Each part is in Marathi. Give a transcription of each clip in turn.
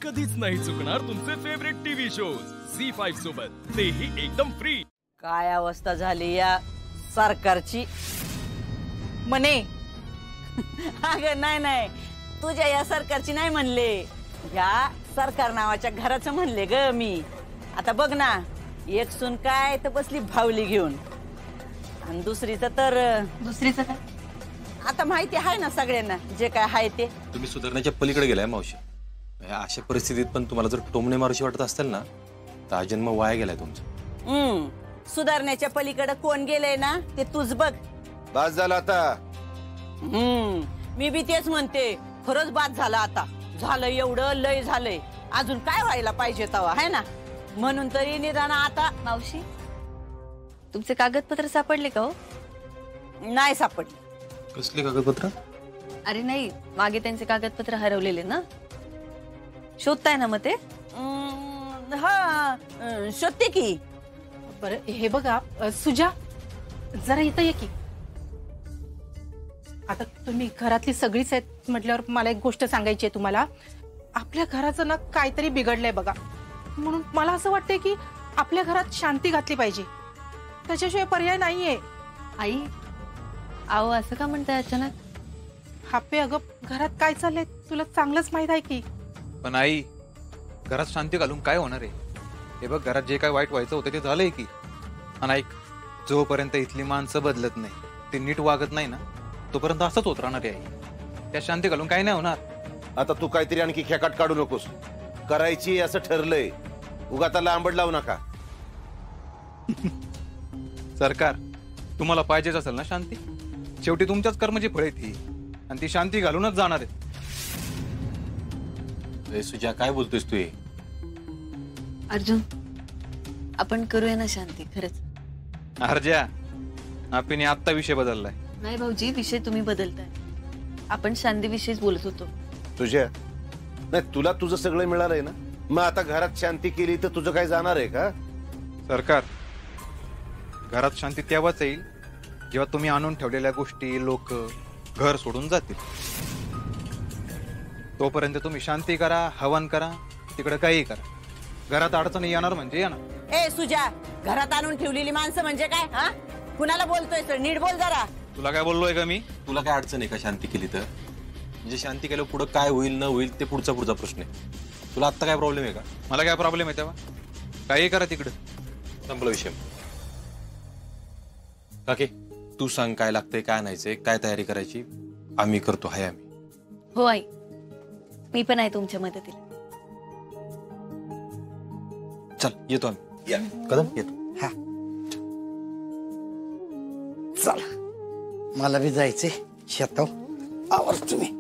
कधीच नाही चुकणार तुमचे फेवरेट टीव्ही शोज झी5 सोबत, तेही एकदम फ्री। काय अवस्था झाली या सरकारची म्हणे। अगं नाही तुझ्या या सरकारची नाही म्हणले, या सरकार नावाच्या घराचं म्हणले ग मी। आता बघ ना, एक सून काय तर बसली भावली घेऊन, आणि दुसरीचं काय आता माहिती आहे ना सगळ्यांना, जे काय आहे ते। तुम्ही सुधारण्याच्या पलीकडे गेलाय मावशी। अशा परिस्थितीत पण तुम्हाला जर टोमणे मारूशी वाटत असेल ना, तर जन्म वाया गेलाय तुमचा। सुधारण्याच्या पलीकडे कोण गेलंय ना ते तूच बघ। बस झालं आता। मी बी तेच म्हणते, खरंच बाद झाला आता। झालं एवढं लय झालंय, अजून काय व्हायला पाहिजे तवा, है ना? म्हणून तरी निदान आता। मावशी, तुमचे कागदपत्र सापडले का हो? नाही सापडले। कसले कागदपत्र? अरे नाही, मागे त्यांचे कागदपत्र हरवलेले ना, शोधताय ना मग ते? हा, शोधते की। बरं हे बघा सुजा, जरा इथं ये की। आता तुम्ही घरातली सगळीच आहेत म्हटल्यावर मला एक गोष्ट सांगायची आहे तुम्हाला। आपल्या घराचं ना काहीतरी बिघडलंय बघा, म्हणून मला असं वाटतंय की आपल्या घरात शांती घातली पाहिजे, त्याच्याशिवाय पर्याय नाहीये। आई, आओ असं का म्हणताय अचानक? हापे अगं, घरात काय चाललंय तुला चांगलंच माहित आहे की। पण आई, घरात शांती घालून काय होणार आहे? हे बघ, घरात जे काय वाईट व्हायचं होतं ते झालंय की। आणि ऐक, जोपर्यंत इथली माणसं बदलत नाही, ते नीट वागत नाही ना, तोपर्यंत असंच होत राहणार आहे आई। त्या शांती घालून काय नाही होणार। आता तू काहीतरी आणखी खेकाट काढू नकोस, करायची असं ठरलंय, उगाच लांबड लावू नका। सरकार, तुम्हाला पाहिजेच असेल ना शांती, शेवटी तुमच्याच कर्माची फळे ती, आणि ती शांती घालूनच जाणार आहे। सुजा, काय बोलतोयस तू? अर्जुन, आपण करूया ना शांती खरंच। अर्जा, आपण आत्ता विषय बदललाय। नाही भाऊजी, विषय तुम्ही बदलताय। आपण शांतीविषयीच बोलत होतो। तुझ्या नाही, तुला तुझं सगळं मिळालंय ना, मग आता घरात शांती केली तर तुझं काय जाणार आहे का? सरकार, घरात शांती तेव्हाच येईल जेव्हा तुम्ही आणून ठेवलेल्या गोष्टी, लोक घर सोडून जातील। तोपर्यंत तुम्ही शांती करा, हवन करा, तिकडे काही करा, घरात अडचणी येणार म्हणजे येणार। ए सुजा, घरात आणून ठेवलेली माणसं म्हणजे काय? हा, कुणाला बोलतोय सर? नीट बोल जरा। तुला काय बोललोय का मी? तुला काय अडचण आहे का शांती केली तर? म्हणजे शांती केल्यावर पुढे काय होईल न होईल ते पुढचा प्रश्न आहे। तुला आता काय प्रॉब्लेम आहे का? मला काय प्रॉब्लेम आहे तेव्हा? काही करा तिकडे, संपला विषय। काके, तू सांग काय लागतंय, काय आणायचंय, काय तयारी करायची, आम्ही करतो। हाय आम्ही। हो आई, मी पण आहे तुमच्या मदतीला। चल येतो आम्ही। या कदम, येतो। हा चल, मला बी जायचे शेताव, आवर तुम्ही।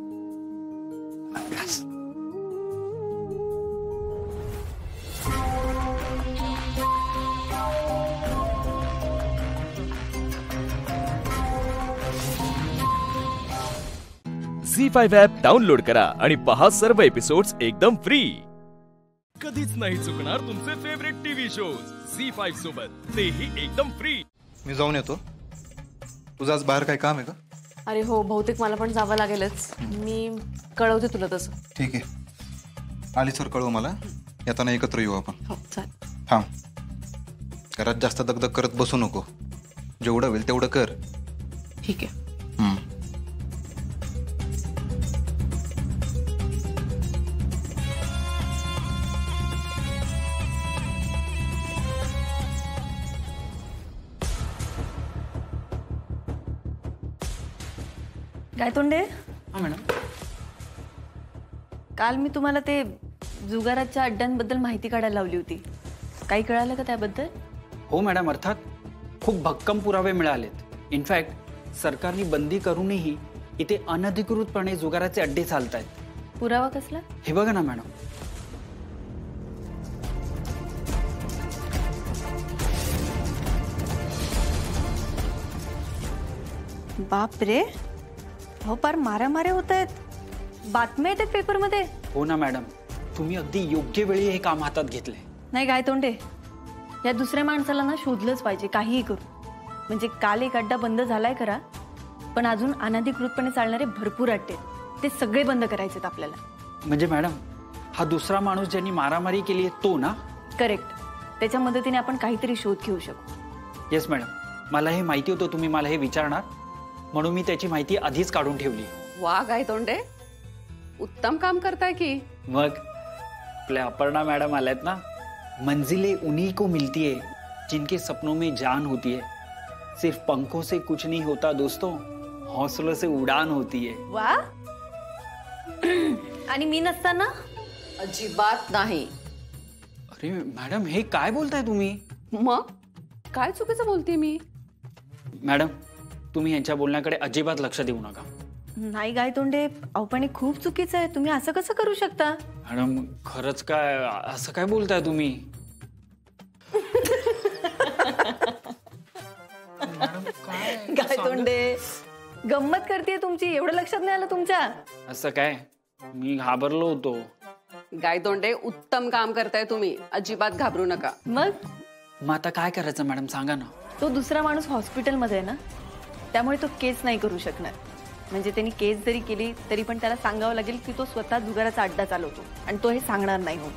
झी5 ॲप डाउनलोड करा आणि पहा सर्व एपिसोड्स एकदम फ्री। कधीच नाही चुकणार तुमचे फेवरेट टीव्ही शोज झी5 सोबत, तेही एकदम फ्री। मी जाऊन येतो। तुझं आज बाहेर काय काम आहे का? अरे हो, बहुतेक मला पण जावं लागेलच। मी कळवते तुला तसं। ठीक आहे, आली सर कळव मला, येताना एकत्र येऊ आपण। हो चालेल। थांब, घरात जास्त दगदग करत बसू नको, जेवढं होईल तेवढं कर। ठीक आहे। गायतोंडे, हा मॅडम। काल मी तुम्हाला ते जुगाराच्या अड्ड्यांबद्दल माहिती काढायला लावली होती, काही कळालं का त्याबद्दल? हो मॅडम, अर्थात खूप भक्कम पुरावे मिळालेत। इनफॅक्ट सरकारने बंदी करूनही इथे अनधिकृतपणे जुगाराचे अड्डे चालत आहेत। पुरावा कसला? हे बघा ना मॅडम। बाप रे, हो पार माऱ्या होत आहेत, बातम्या येतात पेपरमध्ये। हो ना मॅडम, तुम्ही अगदी योग्य वेळी हे काम हातात घेतले। नाही गायतोंडे, या दुसऱ्या माणसाला ना शोधलंच पाहिजे, काहीही करू। म्हणजे काल एक अड्डा बंद झालाय खरा, पण अजून अनधिकृतपणे चालणारे भरपूर अड्डे, ते सगळे बंद करायचेत आपल्याला। म्हणजे मॅडम, हा दुसरा माणूस ज्यांनी मारामारी केली आहे तो ना? करेक्ट. त्याच्या मदतीने आपण काहीतरी शोध घेऊ शकू. येस मॅडम, मला हे माहिती होतं तुम्ही मला हे विचारणार, म्हणून मी त्याची माहिती आधीच काढून ठेवली. वाह गायतोंडे, उत्तम काम करताय की. मग आपल्या अपर्णा मॅडम आल्यात ना. मंजिलें उन्हीं को मिलती है जिनके सपनों में जान होती है. सिर्फ पंखों से कुछ नहीं होता दोस्तों, हौसलों से उड़ान होती है. वा. आणि मी नसताना? अजिबात नाही. अरे मॅडम, हे काय बोलताय तुम्ही? मग काय चुकीचं बोलते मी? मॅडम, तुम्ही यांच्या बोलण्याकडे अजिबात लक्ष देऊ नका. नाही गायतोंडे, अहो पण हे खूप चुकीचं आहे. तुम्ही असं कसं करू शकता? मॅडम, खरंच काय असं काय बोलताय तुम्ही? गायतोंडे, गंमत करते तुमची. एवढं लक्षात नाही आलं तुमच्या? असं काय, मी घाबरलो होतो. गायतोंडे, उत्तम काम करताय तुम्ही, अजिबात घाबरू नका. मग आता काय करायचं मॅडम, सांगा ना. तो दुसरा माणूस हॉस्पिटलमध्ये आहे ना, त्यामुळे तो केस नाही करू शकणार. म्हणजे त्यांनी केस जरी केली तरी पण त्याला सांगावं लागेल की तो स्वतः जुगाराचा अड्डा चालवतो आणि तो हे सांगणार नाही. हो,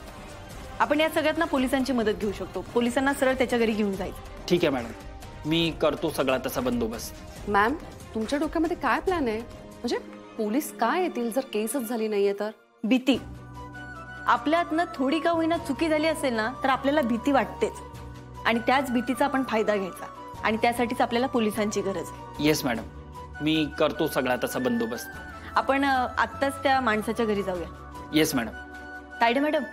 आपण या सगळ्यात ना पोलिसांची मदत घेऊ शकतो. पोलिसांना सरळ त्याच्या घरी घेऊन जायचं. ठीक आहे मॅडम, मी करतो सगळा तसा बंदोबस्त. मॅम, तुमच्या डोक्यामध्ये काय प्लॅन आहे? म्हणजे पोलीस काय येतील जर केसच झाली नाहीये तर? भीती. आपल्यातनं थोडी का होईना चुकी झाली असेल ना तर आपल्याला भीती वाटतेच, आणि त्याच भीतीचा आपण फायदा घ्यायचा, आणि त्यासाठीच आपल्याला पोलिसांची गरज आहे. येस मॅडम, मी करतो सगळा तसा बंदोबस्त. आपण आत्ताच त्या माणसाच्या घरी जाऊया. Yes madam. तायडे मॅडम,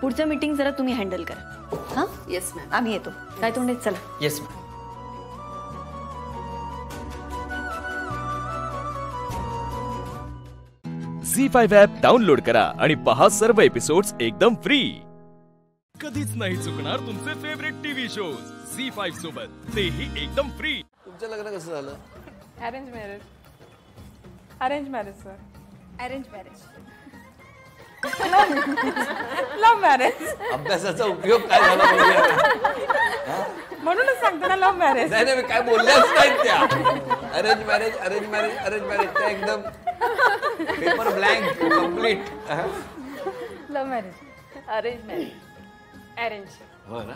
पुढचं मीटिंग जरा तुम्ही हँडल करा. हां, येस मॅम. आम्ही येतो. काय तोंडे, चला. Yes madam. Zee five app download करा आणि पहा सर्व एपिसोड्स एकदम फ्री. कधीच नाही चुकणार तुमचे फेवरेट टीव्ही शोज झी5 सोबत, तेही एकदम फ्री. तुमचं लग्न कसं झालं? Arrange marriage. Arrange marriage sir. Arrange marriage. Love marriage. अभ्यासाचा उपयोग काय झाला? म्हणूनच सांगतो ना, लव्ह मॅरेज. नाही नाही, मी काय बोलल्याच नाहीत त्या. Arrange marriage, arrange marriage, arrange marriage, त्या एकदम paper blank complete. Love marriage. Arrange marriage. Arrange. हो ना.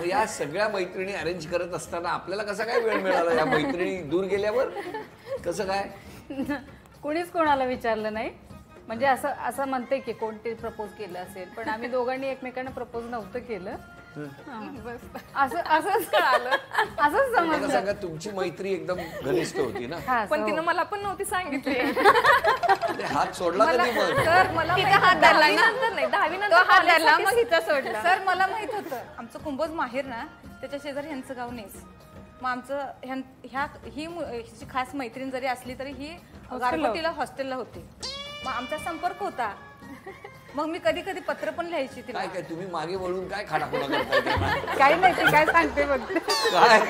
या सगळ्या मैत्रिणी अरेंज करत असताना आपल्याला कसा काय वेळ मिळाला? या मैत्रिणी दूर गेल्यावर कसं काय? कोणीच कोणाला विचारलं नाही. म्हणजे असं असं म्हणते की कोणते प्रपोज केलं असेल, पण आम्ही दोघांनी एकमेकांना प्रपोज नव्हतं केलं. असं असंच कळालं, असंच समजलं. सांगा, तुमची मैत्री एकदम घनिष्ठ होती ना? पण तिनं मला पण नव्हती सांगितली. हात सोडला कधी मग? सर मला हात धरला नंतर नाही, 10वी नंतर हात धरला, मग हिचा सोडला. सर मला माहित होतं आमचं कुंभोज माहेर ना, त्याच्या शेजारी ह्यांचं गाव नेस. मग आमचं ही खास मैत्रीण जरी असली तरी ही गारगोटीला हॉस्टेलला होती. मग आमचा संपर्क होता. मग मी कधी कधी पत्र पण लिहायची तिला. काय काय तुम्ही मागे वळून काय खाडाखोडा करताय? काही नाही, ते काय सांगते बघ. काय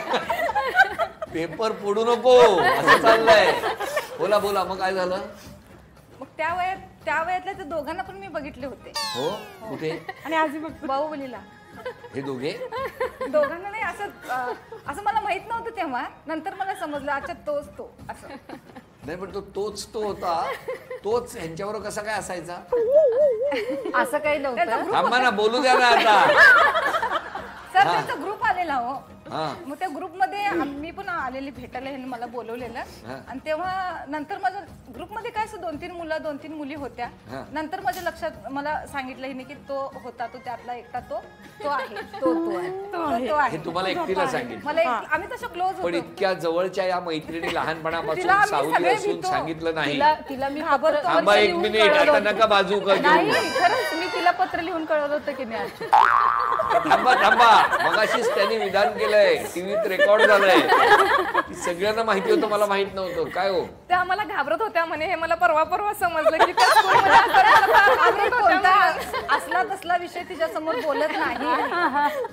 पेपर फोडू नको असं चाललंय. बोला बोला, मग काय झालं? मग त्या वयातल्या त्या दोघांना पण मी बघितले होते. हो, कुठे? आणि आजी बघ, बाहुबलीला. हे दोघांना नाही, असं मला माहित नव्हतं तेव्हा. नंतर मला समजलं, अच्छा तोच तो असं. नाही, पण तोच तो होता. तोच ह्यांच्यावर कसा काय असायचा? असं काही नव्हतं. थांबा ना, बोलू द्या ना आता. सर, त्यांचा ग्रुप आलेला. हो, मग त्या ग्रुपमध्ये मी पण आलेली भेटायला, ह्यांनी मला बोलवलेलं. आणि तेव्हा नंतर माझ्या ग्रुपमध्ये काय 2-3 मुलं 2-3 मुली होत्या. नंतर माझ्या लक्षात मला सांगितलं हिने की तो होता, तो त्यातला एकटा तो आहे. तो आहे. हे तुम्हाला एकटीला सांगितलं? मला आम्ही तसं क्लोज होतो. पण इतक्या जवळच्या या मैत्रिणी लहानपणापासून सावली असून सांगितलं नाही? तिला मी घाबरतो. थांबा 1 मिनिट, आता नका बाजू का नाही, खरंच मी तिला पत्र लिहून कळवलं होतं की नाही. थांबा, मगाशीच त्यांनी विधान केलंय, टीव्हीत रेकॉर्ड झालंय. सगळ्यांना माहिती होतं, मला माहित नव्हतं. काय हो? त्या आम्हाला घाबरत होत्या म्हणे. हे मला परवा समजलं की असला तसला विषय तिच्या समोर बोलत नाही.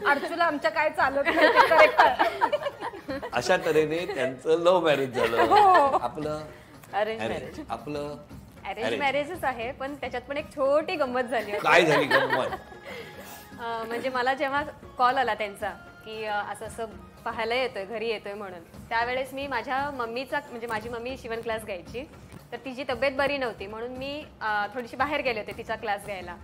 अर्चूला आमच्या काय चालत नाही, करेक्ट. अशा तऱ्हेने त्यांचं लव्ह मॅरेज झालं. आपलं अरेंज मॅरेज. आपलं अरेंज मॅरेजच आहे, पण त्याच्यात पण एक छोटी गंमत झाली. काय झाली गंमत? म्हणजे मला जेव्हा कॉल आला त्यांचा की असं असं पाहायला येतोय, घरी येतोय म्हणून, त्यावेळेस मी माझ्या मम्मीचा, म्हणजे माझी मम्मी शिवण क्लास घ्यायची, तर तिची तब्येत बरी नव्हती म्हणून मी थोडीशी बाहेर गेले होते तिचा क्लास घ्यायला.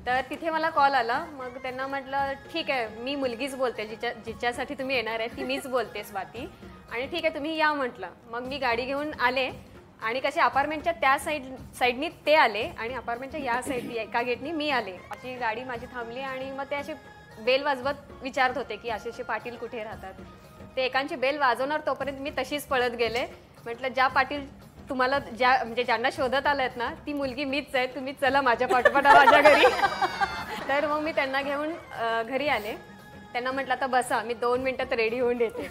तर तिथे मला कॉल आला. मग त्यांना म्हटलं ठीक आहे, मी मुलगीच बोलते, जिच्यासाठी तुम्ही येणार आहे ती मीच बोलते स्वाती, आणि ठीक आहे तुम्ही या म्हटलं. मग मी गाडी घेऊन आले आणि कसे अपार्टमेंटच्या त्या साईडनी ते आले आणि अपार्टमेंटच्या या साईडनी एका गेटनी मी आले. अशी गाडी माझी थांबली आणि मग ते असे बेल वाजवत विचारत होते की असे पाटील कुठे राहतात. ते एकांची बेल वाजवणार तोपर्यंत मी तशीच पळत गेले. म्हटलं ज्या पाटील तुम्हाला म्हणजे ज्यांना शोधत आलात ना ती मुलगी मीच आहे, तुम्ही चला माझ्या पाठोपाठ माझ्या घरी. तर मग मी त्यांना घेऊन घरी आले. त्यांना म्हटलं आता बसा, मी 2 मिनिटात रेडी होऊन येते.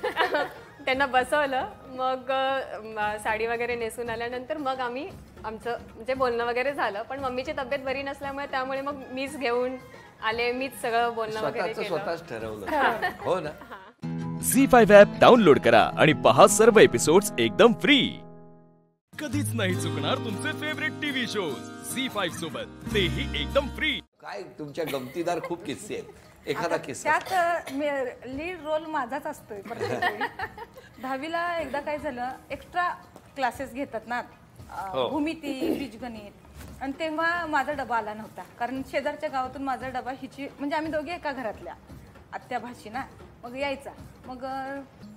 त्यांना बसवलं. मग साडी वगैरे नेसून आल्यानंतर मग आम्ही आमचं म्हणजे बोलणं वगैरे झालं. पण मम्मीची तब्येत बरी नसल्यामुळे त्यामुळे मग मीच घेऊन आले, मीच सगळं बोलणं वगैरे केलं. स्वतःच ठरवलं. हो ना. झी5 ॲप डाउनलोड करा आणि पहा सर्व एपिसोड्स एकदम फ्री. कधीच नाही चुकणार तुमचे फेवरेट टीव्ही शोज झी5 सोबत, तेही एकदम फ्री. काय तुमच्या गमतीदार खूप किस्से आहेत. एखादा किस्सा. त्यात लीड रोल माझाच असतोय. 10वीला एकदा काय झालं, एक्स्ट्रा क्लासेस घेतात ना, भूमिती, बीजगणित, आणि तेव्हा माझा डबा आला नव्हता. कारण शेजारच्या गावातून माझा डबा हिची म्हणजे आम्ही दोघे एका घरातल्या आत्या भाची ना, मग यायचा. मग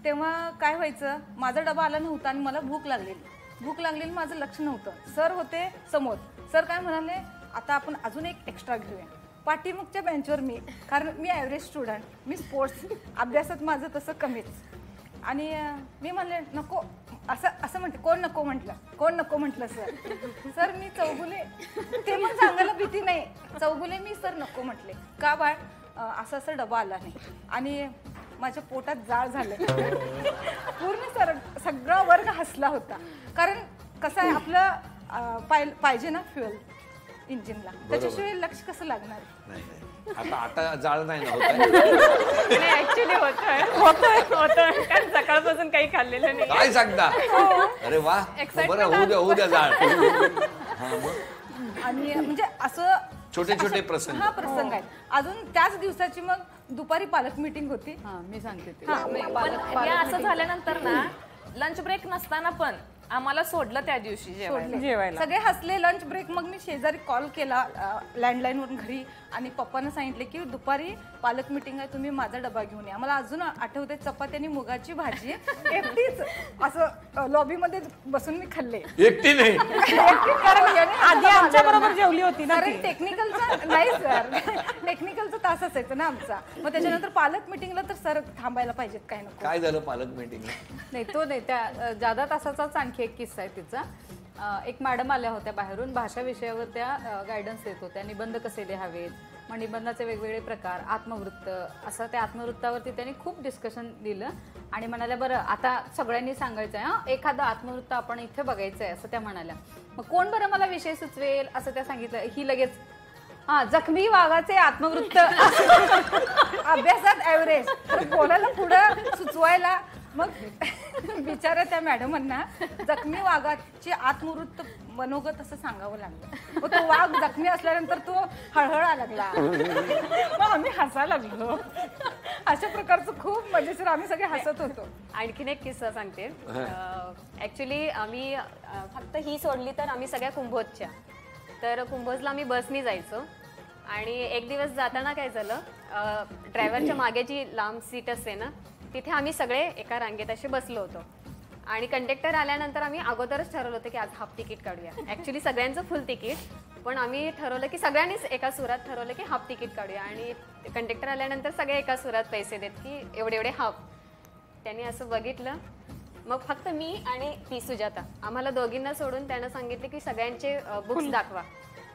तेव्हा काय व्हायचं, माझा डबा आला नव्हता आणि मला भूक लागलेली माझं लक्ष नव्हतं. सर होते समोर. सर काय म्हणाले, आता आपण अजून एक एक्स्ट्रा घेऊया. पाठीमागच्या बेंचवर मी, कारण मी ॲव्हरेज स्टुडंट, मी स्पोर्ट्स अभ्यासात माझं तसं कमीच. आणि मी म्हणले नको, असं म्हणते. कोण नको म्हटलं सर मी चौगुले, ते मग सांगायला भीती नाही, चौगुले मी सर नको म्हटले. का बाळ, असं डबा आला नाही. आणि माझ्या पोटात जाळ झालं. पूर्ण सगळा वर्ग हसला होता. कारण कसं आहे, आपलं पाहिजे ना फ्युएल इंजिनला, त्याच्याशिवाय लक्ष कसं लागणार. आता जाळ नाही ना ऍक्च्युली होतं कारण सकाळपासून काही खाल्लेलं नाही. काय सांगता. अरे वा, बरं होऊ द्या जाळ. आणि म्हणजे असं छोटे प्रसंग. हा प्रसंग आहे. अजून त्याच दिवसाची मग दुपारी पालक मीटिंग होती. मी सांगते असं झाल्यानंतर ना, लंच ब्रेक नसताना पण आम्हाला सोडलं त्या दिवशी जेवायला. सगळे हसले. लंच ब्रेक मग मी शेजारी कॉल केला लँडलाईन वरून घरी, आणि पप्पांना सांगितले की दुपारी पालक मीटिंग आहे, तुम्ही माझा डबा घेऊन या. मला अजून आठवते, चपाती आणि मुगाची भाजी एकटीच असं लॉबी मध्ये बसून मी खाल्ले. एकटी नाही, कारण आधी आमच्या बरोबर जेवली होती ना. कारण टेक्निकलचा नाही सर, टेक्निकलचा तास असायचा ना आमचा. मग त्याच्यानंतर पालक मिटिंगला तर सर थांबायला पाहिजेत, काय नको. काय झालं पालक मिटिंगला? नाही तो नाही, त्या जादा तासाचाच आणखी एक किस्सा आहे तिचा. एक मॅडम आल्या होत्या बाहेरून, भाषा विषयावर त्या गायडन्स देत होत्या. निबंध कसे लिहावेत, मग निबंधाचे वेगवेगळे प्रकार, आत्मवृत्त, असं त्या आत्मवृत्तावरती त्यांनी खूप डिस्कशन दिलं. आणि म्हणाल्या बरं आता सगळ्यांनी सांगायचं आहे, एखादं आत्मवृत्त आपण इथे बघायचं आहे असं त्या म्हणाल्या. मग कोण बरं मला विषय सुचवेल असं त्या सांगितलं. ही लगेच जखमी वाघाचे आत्मवृत्त. अभ्यासात ॲव्हरेज, कोणाला पुढं सुचवायला. मग बिचारा त्या मॅडमांना जखमी वाघाची आत्मवृत्त मनोगत असं सांगावं लागलं. मग तो वाघ जखमी असल्यानंतर तो हळहळा लागला. मग आम्ही हसायला लागलो. अशा प्रकारचं खूप मजेशीर आम्ही सगळे हसत होतो. आणखीन एक किस्सा सांगते. ऍक्च्युली आम्ही फक्त ही सोडली तर आम्ही सगळ्या कुंभोजच्या. तर कुंभोजला आम्ही बसनी जायचो. आणि एक दिवस जाताना काय झालं, ड्रायव्हरच्या मागे जी लांब सीट असते ना, तिथे आम्ही सगळे एका रांगेत असे बसलो होतो. आणि कंडक्टर आल्यानंतर आम्ही अगोदरच ठरवलं होतं की आज हाफ तिकीट काढूया. ॲक्च्युली सगळ्यांचं फुल तिकीट, पण आम्ही ठरवलं की सगळ्यांनीच एका सुरात ठरवलं की हाफ तिकीट काढूया. आणि कंडक्टर आल्यानंतर सगळे एका सुरात पैसे देत की एवढे एवढे हाफ. त्यांनी असं बघितलं. मग फक्त मी आणि ती सुजाता, आम्हाला दोघींना सोडून त्यानं सांगितले की सगळ्यांचे बुक्स दाखवा,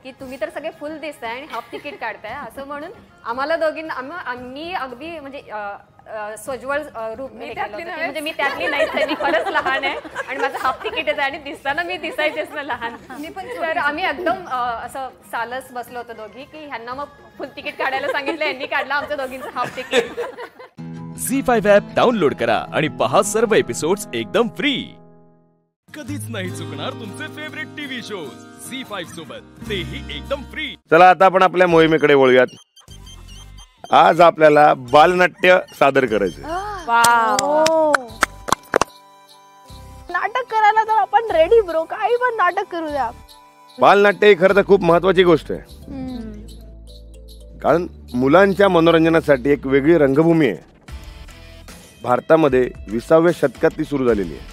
की तुम्ही तर सगळे फुल दिसताय आणि हाफ तिकीट काढताय. असं म्हणून आम्हाला दोघींना आम्ही अगदी म्हणजे सोज्वळ रूप म्हणजे मी त्यातली नाहीच आहे, मी खरंच लहान आहे आणि माझं हाफ तिकीटच आहे आणि दिसताना मी दिसायचेच ना लहान. तर आम्ही एकदम असं सालस बसलो होतो दोघी की ह्यांना मग फुल तिकीट काढायला सांगितलं, यांनी काढलं आमच्या दोघींचं हाफ तिकीट. झी5 ॲप डाउनलोड करा आणि पहा सर्व एपिसोड्स एकदम फ्री. कधीच नाही चुकणार तुमचे फेवरेट टीव्ही शोज झी5 सोबत, तेही एकदम फ्री. चला आता आपण आपल्या मोहिमेकडे वळूयात. आज आपल्याला बालनाट्य सादर करायचं. नाटक करायला तर आपण रेडी ब्रो, काही पण नाटक करूया. बालनाट्य ही खरं तर खूप महत्वाची गोष्ट आहे. कारण मुलांच्या मनोरंजनासाठी एक वेगळी रंगभूमी आहे. भारतामध्ये 20व्या शतकात ती सुरू झालेली आहे.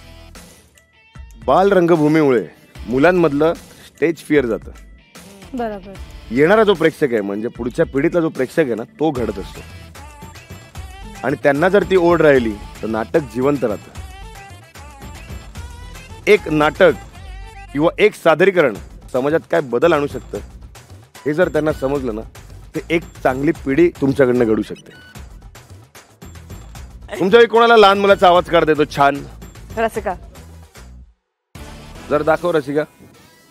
बाल रंगभूमीमुळे मुलांमधलं स्टेज फिअर जातं. बरोबर. येणारा जो प्रेक्षक आहे म्हणजे पुढच्या पिढीतला जो प्रेक्षक आहे ना तो घडत असतो. आणि त्यांना जर ती ओढ राहिली तर नाटक जिवंत राहतं. एक नाटक किंवा एक सादरीकरण समाजात काय बदल आणू शकतं हे जर त्यांना समजलं ना ते एक चांगली पिढी तुमच्याकडनं घडू शकते. तुमच्या कोणाला लहान मुलाचा आवाज काढता येतो छान? रसिका. जर दाखव रसिका.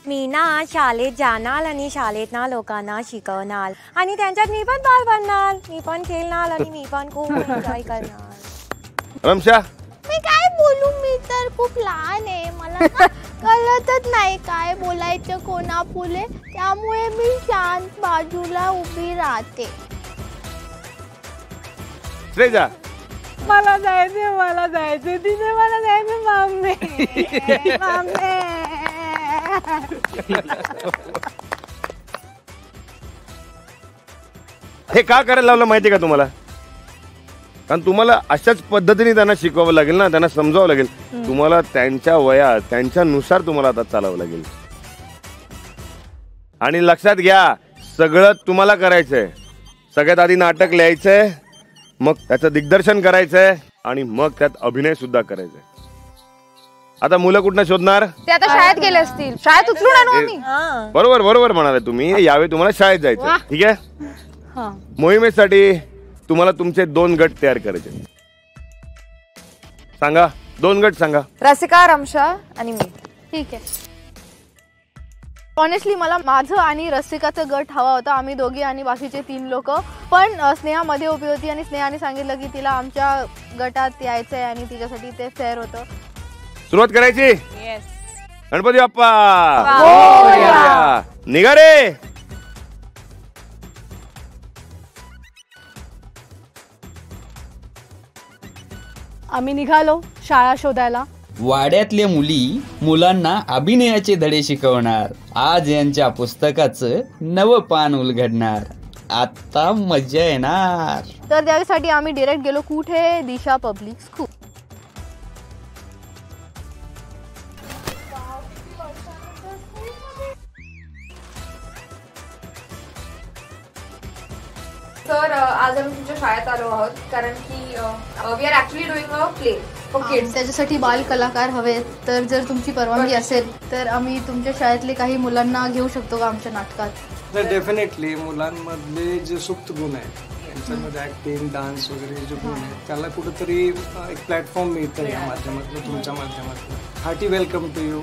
मी ना शाळेत जाणार आणि शाळेत ना लोकांना शिकवणार आणि त्यांच्यात मी पण पार पडणार, मी पण खेळणार आणि मी पण खूप एन्जॉय करणार. रमशा. मी काय बोलू, मी तर खूप लहान आहे, मला ना कळतच नाही काय बोलायचं कोणा पुढे, त्यामुळे मी शांत बाजूला उभी राहते. श्रेजा. मला जायचं तिथे मला जायचं मम्मी मम्मी. हे का करायला लावलं माहिती का तुम्हाला? कारण तुम्हाला अशाच पद्धतीने त्यांना शिकवावं लागेल ना, त्यांना समजावं लागेल. तुम्हाला त्यांच्या वयात त्यांच्यानुसार तुम्हाला आता चालावं लागेल. आणि लक्षात घ्या सगळं तुम्हाला करायचंय. सगळ्यात आधी नाटक लिहायचंय, मग त्याचं दिग्दर्शन करायचंय आणि मग त्यात अभिनय सुद्धा करायचंय. आता मुलं कुठनं शोधणार? ते आता शाळेत गेले असतील, शाळेत उचलून आणू आम्ही. बरोबर बरोबर म्हणाले तुम्ही. यावेळी तुम्हाला शाळेत जायचं. ठीक आहे. मोहिमेसाठी तुम्हाला तुमचे 2 गट तयार करायचे. सांगा 2 गट सांगा. रसिका, रमशा आणि मी. ठीक आहे. ऑनेस्टली मला माझं आणि रसिकाचं गट हवा होता. आम्ही दोघी आणि बाकीचे 3 लोक. पण स्नेहा मध्ये उभी होती आणि स्नेहाने सांगितलं की तिला आमच्या गटात यायचंय आणि तिच्यासाठी ते फेअर होतं. सुरुवात करायची. गणपती बाप्पा मोरया. निघा रे. आम्ही निघालो शाळा शोधायला. वाड्यातल्या मुली मुलांना अभिनयाचे धडे शिकवणार. आज यांच्या पुस्तकाचं नवं पान उलगडणार. आता मजा येणार. तर त्यासाठी आम्ही डिरेक्ट गेलो कुठे? दिशा पब्लिक स्कूल. सर आज आम्ही तुमच्या शाळेत आलो आहोत कारण की we are actually doing a play for kids. त्याच्यासाठी बाल कलाकार हवे. तर जर तुमची परवानगी असेल तर आम्ही तुमच्या शाळेतले काही मुलांना घेऊ शकतो का आमच्या नाटकात? तर डेफिनेटली मुलांमधले जे सुप्त गुण आहेत त्यांच्यामध्ये ऍक्टिंग, डान्स वगैरे जे गुण आहेत त्याला कुठेतरी एक प्लॅटफॉर्म मिळतं या माध्यमातून, तुमच्या माध्यमातून. Hearty welcome to you.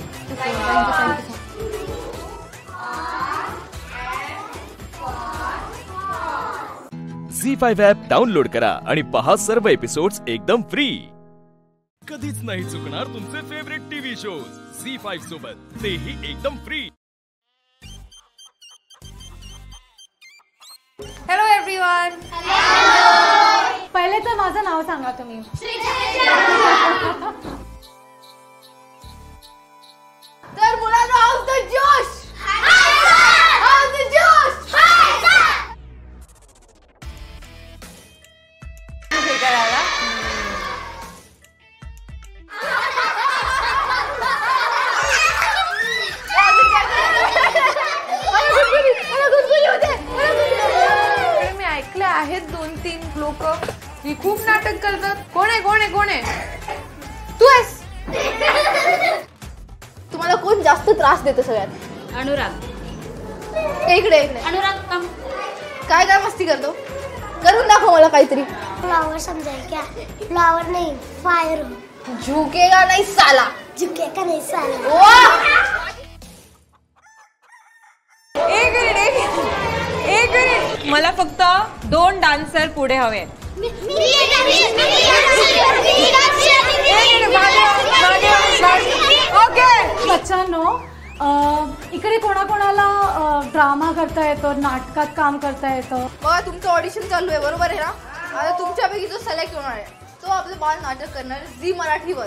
Zee5 app download करा आणि पहा सर्व एपिसोड्स एकदम फ्री. कधीच नाही चुकणार तुमचे फेवरेट टीव्ही शोज झी5 सोबत, तेही एकदम फ्री. Hello everyone. पहिले तर माझं नाव सांगा तुम्ही. तर मुलांनो, हाऊस द जोश. हाऊस द जोश. मी ऐकले आहेत 2-3 लोक ही खूप नाटक करतात. कोण आहे? तू आहेस. तुम्हाला कोण जास्त त्रास देतो सगळ्यात? अनुराग. इकडे अनुराग काय मस्ती करतो? करून दाखव मला काहीतरी. फ्लावर समझाए क्या? फ्लावर नहीं, फायर. झुकेगा नहीं साला. झुकेगा नहीं साला. एक मिनिट. मला फक्त 2 डान्सर पुढे हवे. बच्चांनो, इकडे कोणाकोणाला ड्रामा करता येतो, नाटकात काम करता येतं? बघा तुमचं ऑडिशन चालू आहे, बरोबर आहे ना? आता तुमच्यापैकी जो सिलेक्ट होणार आहे तो आपलं बाल नाटक करणार आहे झी मराठीवर.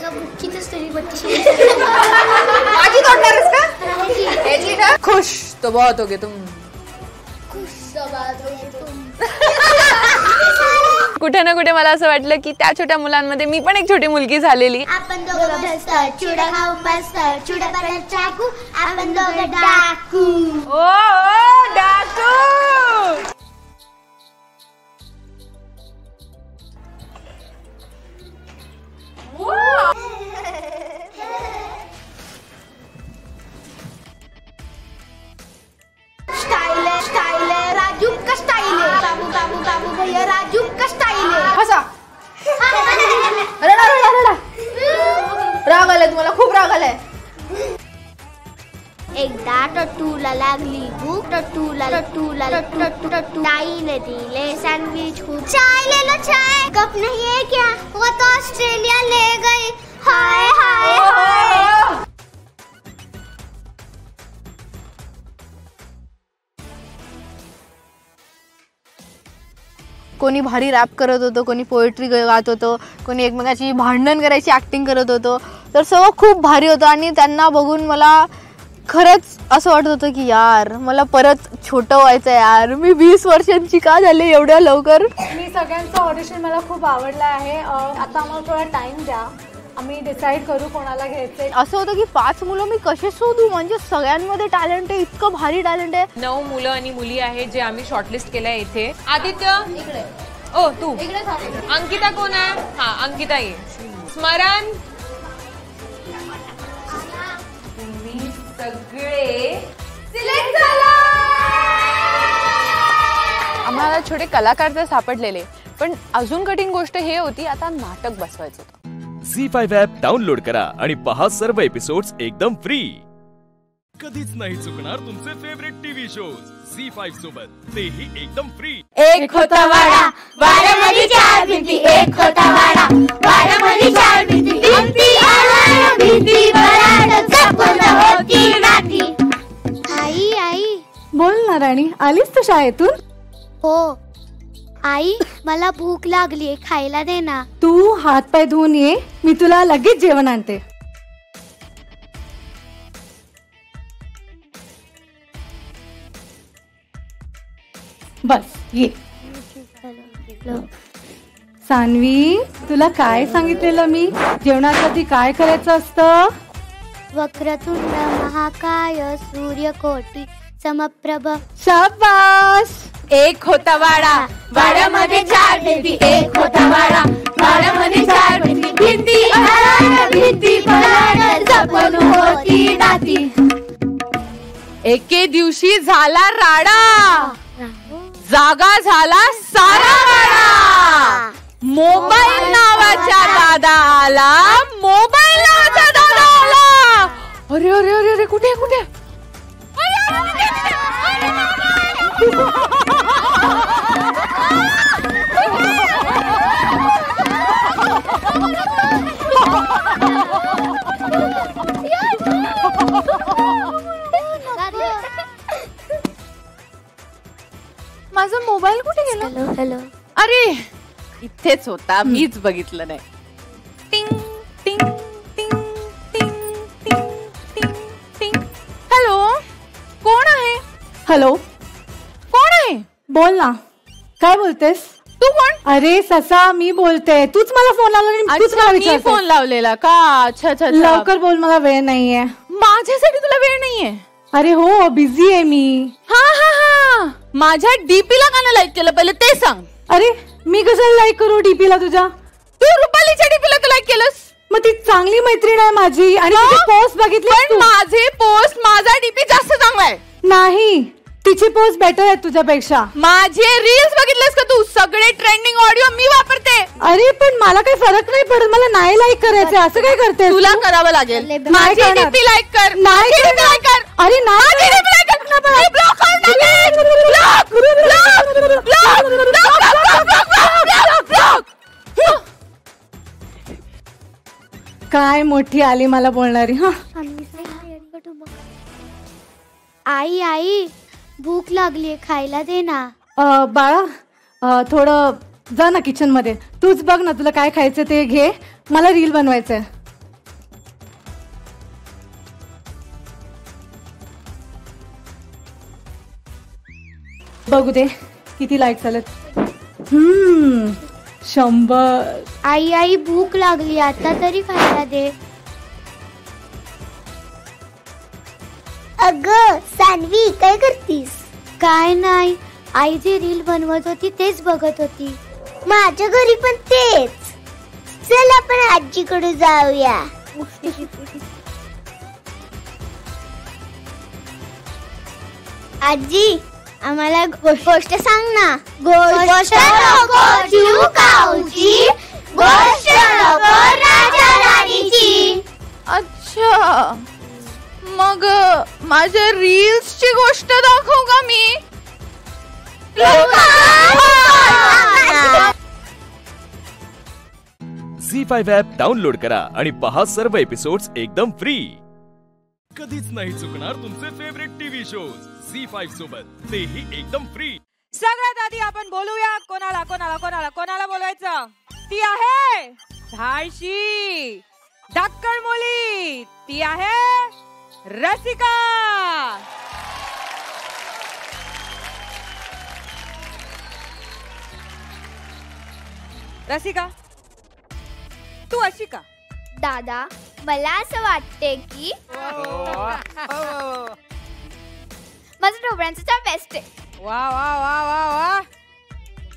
बुक्की तर स्टोरी बघते. खुश तो बहुत होगे तुम. कुठे ना कुठे मला असं वाटलं की त्या छोट्या मुलांमध्ये मी पण एक छोटी मुलगी झालेली. आपण दोघं मस्त चुडा खाऊ मस्त चुडा बनवून टाकू आपण दोघं डाकू. ओ डाकू. स्टाइल है राजू का स्टाइल है. बाबू भैया राजू का स्टाइल है. हसा. रडा. राग आलाय तुम्हाला, खूप राग आलाय. एकदा टट्टूला लागली भूक. टट्टूला ताईने दिले सँडविच खूप. चाय ले लो चाय. कप नहीं है क्या? वो तो ऑस्ट्रेलिया ले गई. हाय हाय हाय. कोणी भारी रॅप करत होतं, कोणी पोएट्री गात होतं, कोणी एकमेकाची भांडण करायची ॲक्टिंग करत होतं. तर सगळं खूप भारी होतं आणि त्यांना बघून मला खरंच असं वाटत होतं की यार मला परत छोटं व्हायचं यार. मी 20 वर्षांची का झाले एवढ्या लवकर. मी सगळ्यांचं ऑडिशन मला खूप आवडलं आहे. आता आम्हाला थोडा टाइम द्या, आम्ही डिसाईड करू कोणाला घ्यायचंय. असं होतं की 5 मुलं मी कसे शोधू, म्हणजे सगळ्यांमध्ये टॅलेंट आहे, इतकं भारी टॅलेंट आहे. 9 मुलं आणि मुली आहेत जे आम्ही शॉर्टलिस्ट केलंय इथे. आदित्य इकडे. ओ तू इकडे. अंकिता कोण आहे? हा अंकिता ये. स्मरण. तुम्ही सगळे सिलेक्ट झाला. आम्हाला छोटे कलाकार तर सापडलेले, पण अजून कठीण गोष्ट हे होती आता नाटक बसवायचं होतं. झी5 ॲप डाउनलोड करा आणि पहा सर्व एपिसोड्स एकदम फ्री. कधीच नाही चुकणार तुमचे फेवरेट टीव्ही शोज झी5 सोबत, तेही एकदम फ्री. एक होता वाडा, वाड्यामध्ये 4 भिंती. एक होता वाडा, वाड्यामध्ये 4 भिंती. भिंती आला भिंती बराड जपून होती नाती. आई बोल ना राणी, आलीस तू शाळेतून? हो आई, मला भूक लागली, खायला दे ना. तू हात पाय धुवून ये, मी तुला लगेच जेवण आणते. बस ये. सान्वी, तुला काय सांगितलेलं मी जेवणासाठी काय करायचं असतं? वक्रतुंड महाकाय सूर्यकोटी समप्रभ. शाबास. एक होता वाडा, वाड्यामध्ये 4 भिंती. एक होता वाडा, वाड्यामध्ये 4 भिंती. भिंती आला भिंती बराड जपून होती नाती. एके दिवशी झाला राडा, जागा झाला सारा वाडा. मोबाईल नावाचा दादा आला, मोबाईल नावाचा दादा आला. अरे अरे अरे अरे कुठे कुठे. माझा मोबाईल कुठे गेला? हॅलो. अरे इथेच होता, मीच बघितलं नाही. टिंग टिंग टिंग टिंग टिंग टिंग टिंग. हॅलो, कोण आहे? हॅलो, कोण आहे? बोल ना, काय बोलतेस? तू कोण? अरे ससा, मी बोलते. तूच मला फोन लावला आणि तूच मला विचारतेस. फोन लावलेला का? अच्छा अच्छा. लवकर बोल, मला वेळ नाहीये. माझ्यासाठी तुला वेळ नाहीये? अरे हो, बिझी आहे मी. हा हा हा. माझ्या डीपीला का नाही लाईक केलं पहिले ते सांग. अरे मी कशाला लाईक करू डीपीला तुझ्या? तू रुपालीच्या डीपीला तू लाईक केलंस? मग ती चांगली मैत्रीण आहे माझी आणि तिची पोस्ट बघितली. पण माझे पोस्ट, माझा डीपी जास्त चांगला आहे. नाही, तिची पोस्ट बेटर आहे तुझ्यापेक्षा. माझे रील्स बघितलेस का तू? सगळे ट्रेंडिंग ऑडिओ मी वापरते. अरे पण मला काही फरक नाही पडत, मला नाही लाईक करायचं. असं काय करते? तुला करावं लागेल. माझी डीपी लाईक कर. नाही लाईक कर. अरे नाही. काय मोठी आली मला बोलणारी. हा आई भूक लागली, खायला दे ना. बाळा थोडं जा ना किचन मध्ये. तूच बघ ना तुला काय खायचं ते घे, मला रील बनवायचंय. बघू दे किती लाईट चालत. 100. आई भूक लागली, आता तरी खायला दे. अगं सानवी काय करतीस? काय नाही, आई जे रील बनवत होती तेच बघत होती. माझ्या घरी पण तेच. चल आपण आजीकडे जाऊया. आजी आम्हाला गोष्ट सांग ना. गोष्ट नको चिवकाऊची, गोष्ट नको राजा राणीची. अच्छा, मग माझ्या रील्सची गोष्ट दाखवू का मी? झी5 ॲप डाउनलोड करा आणि पहा सर्व एपिसोड्स एकदम फ्री. कधीच नाही चुकणार तुमचे फेवरेट टीव्ही शोज झी5 सोबत, तेही एकदम फ्री. सगळ्यात आधी आपण बोलूया कोणाला कोणाला कोणाला कोणाला बोलायचं. ती आहे धाडशी डक्कळ मुली, ती आहे रसिका. रसिका, तू अशी का? दादा मला असं वाटते की माझं ढोबळ्यांचा चहा बेस्ट आहे. वा वा वा वा वा,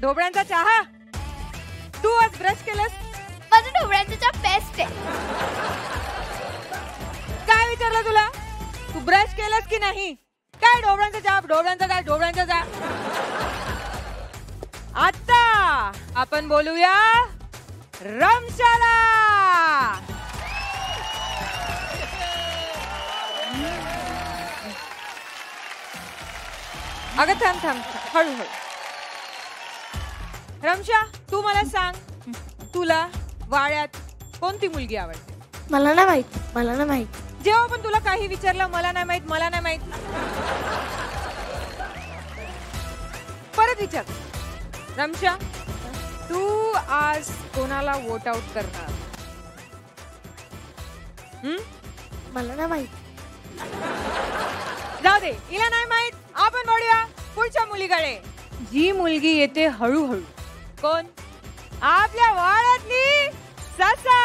ढोबळ्यांचा चहा. तू आज ब्रश केलंस? माझं ढोबळ्यांचा चहा बेस्ट आहे. काय विचारलं तुला? तू ब्रश केलंस की नाही? काय ढोबळ्यांचा चहा, ढोबळ्यांचा चहा, ढोबळ्यांचा चहा. आता आपण बोलूया रमशाला. अगं थांब थांब, हळूहळू. रमशा, तू मला सांग, तुला वाड्यात कोणती मुलगी आवडते? मला नाही माहित, मला नाही माहित. जेव्हा पण तुला काही विचारलं मला नाही माहित, मला नाही माहित, परत विचार. रमशा, तू आज कोणाला वोट आउट करणार? मला नाही माहित. जाऊ दे, हिला नाही माहित. आपण बोलूया पुढच्या मुलीकडे. जी मुलगी येते हळूहळू. कोण? आपल्या वाड्यातली ससा.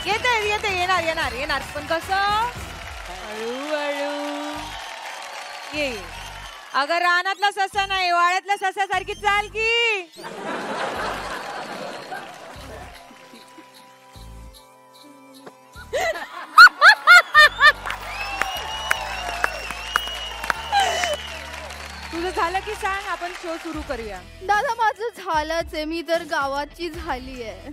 येते येते, येणार येणार येणार, पण कसं? हळूहळू ये. अगं रानातला ससा नाही, वाड्यातल्या ससासारखी चाल की. तुझं झालं की सांग, आपण शो सुरू करूया. दादा माझं झालंच आहे, मी तर गावाची झाली आहे.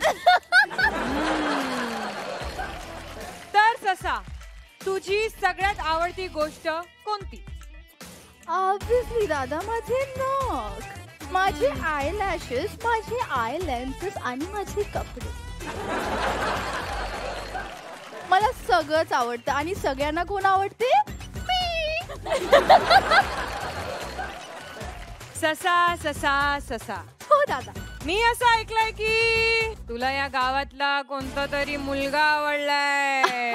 तर ससा, तुझी सगळ्यात आवडती गोष्ट कोणती? ऑब्विसली दादा माझे नख, माझे आय लॅशेस, माझे आय लेन्सेस आणि माझे कपडे. मला सगळंच आवडतं आणि सगळ्यांना कोण आवडते? मी. ससा ससा ससा. हो दादा, मी असं ऐकलंय की तुला या गावातला कोणता तरी मुलगा आवडलाय.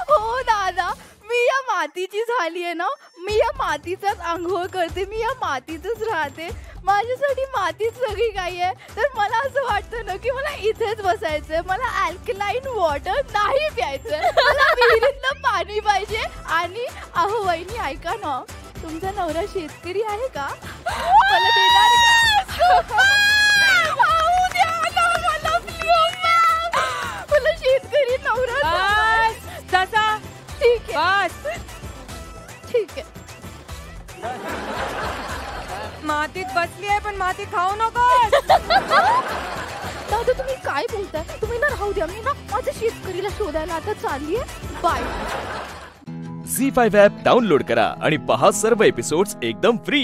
हो दादा, मी या मातीची झाली आहे ना, मी या मातीचाच आंघोळ करते, मी या मातीतच राहते. माझ्यासाठी मातीच सगळी काही आहे. तर मला असं वाटतं ना की मला इथेच बसायचंय, मला अल्कलाईन वॉटर नाही प्यायचंय, मला विहिरीतलं पाणी पाहिजे. आणि अहो वहिनी ऐका ना, तुमचा नवरा शेतकरी आहे का? मला देणार का? मला शेतकरी नवरा. ससा, ठीक आहे, बस ठीक आहे. मातीत बसली आहे पण माती खाऊ नको. दादा तुम्ही काय बोलताय? तुम्ही ना राहू द्या, मी ना माझ्या शेतकरीला शोधायला आता चालली आहे. बाय. झी5 ॲप डाउनलोड करा आणि पहा सर्व एपिसोड्स एकदम फ्री.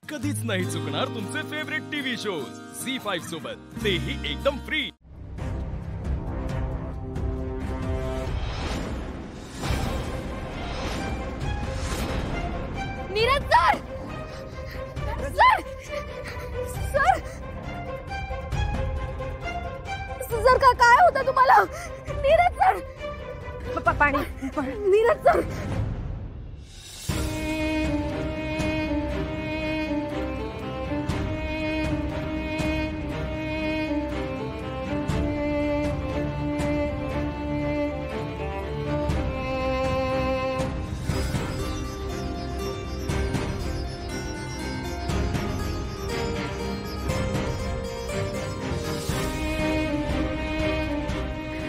कधीच नाही चुकणार तुमचे फेवरेट टीव्ही शोज झी5 सोबत, तेही एकदम free. Neeraj sir, sir, sir, sir काय होतं तुम्हाला? नीरज सर, पाणी. नीरज सर,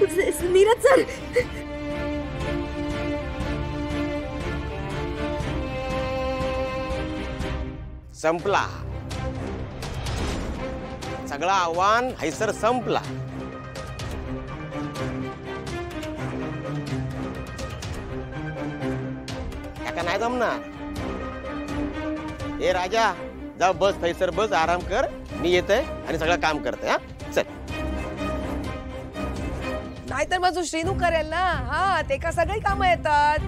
नीरज सर संपला सगळं आव्हान हैसर संपला. का नाही जमणार. ए राजा जा बस थैसर बस आराम कर मी येतोय आणि सगळं काम करतोय. हा चल. नाहीतर मग जो श्रीनू करेल ना. हा ते का सगळी कामं येतात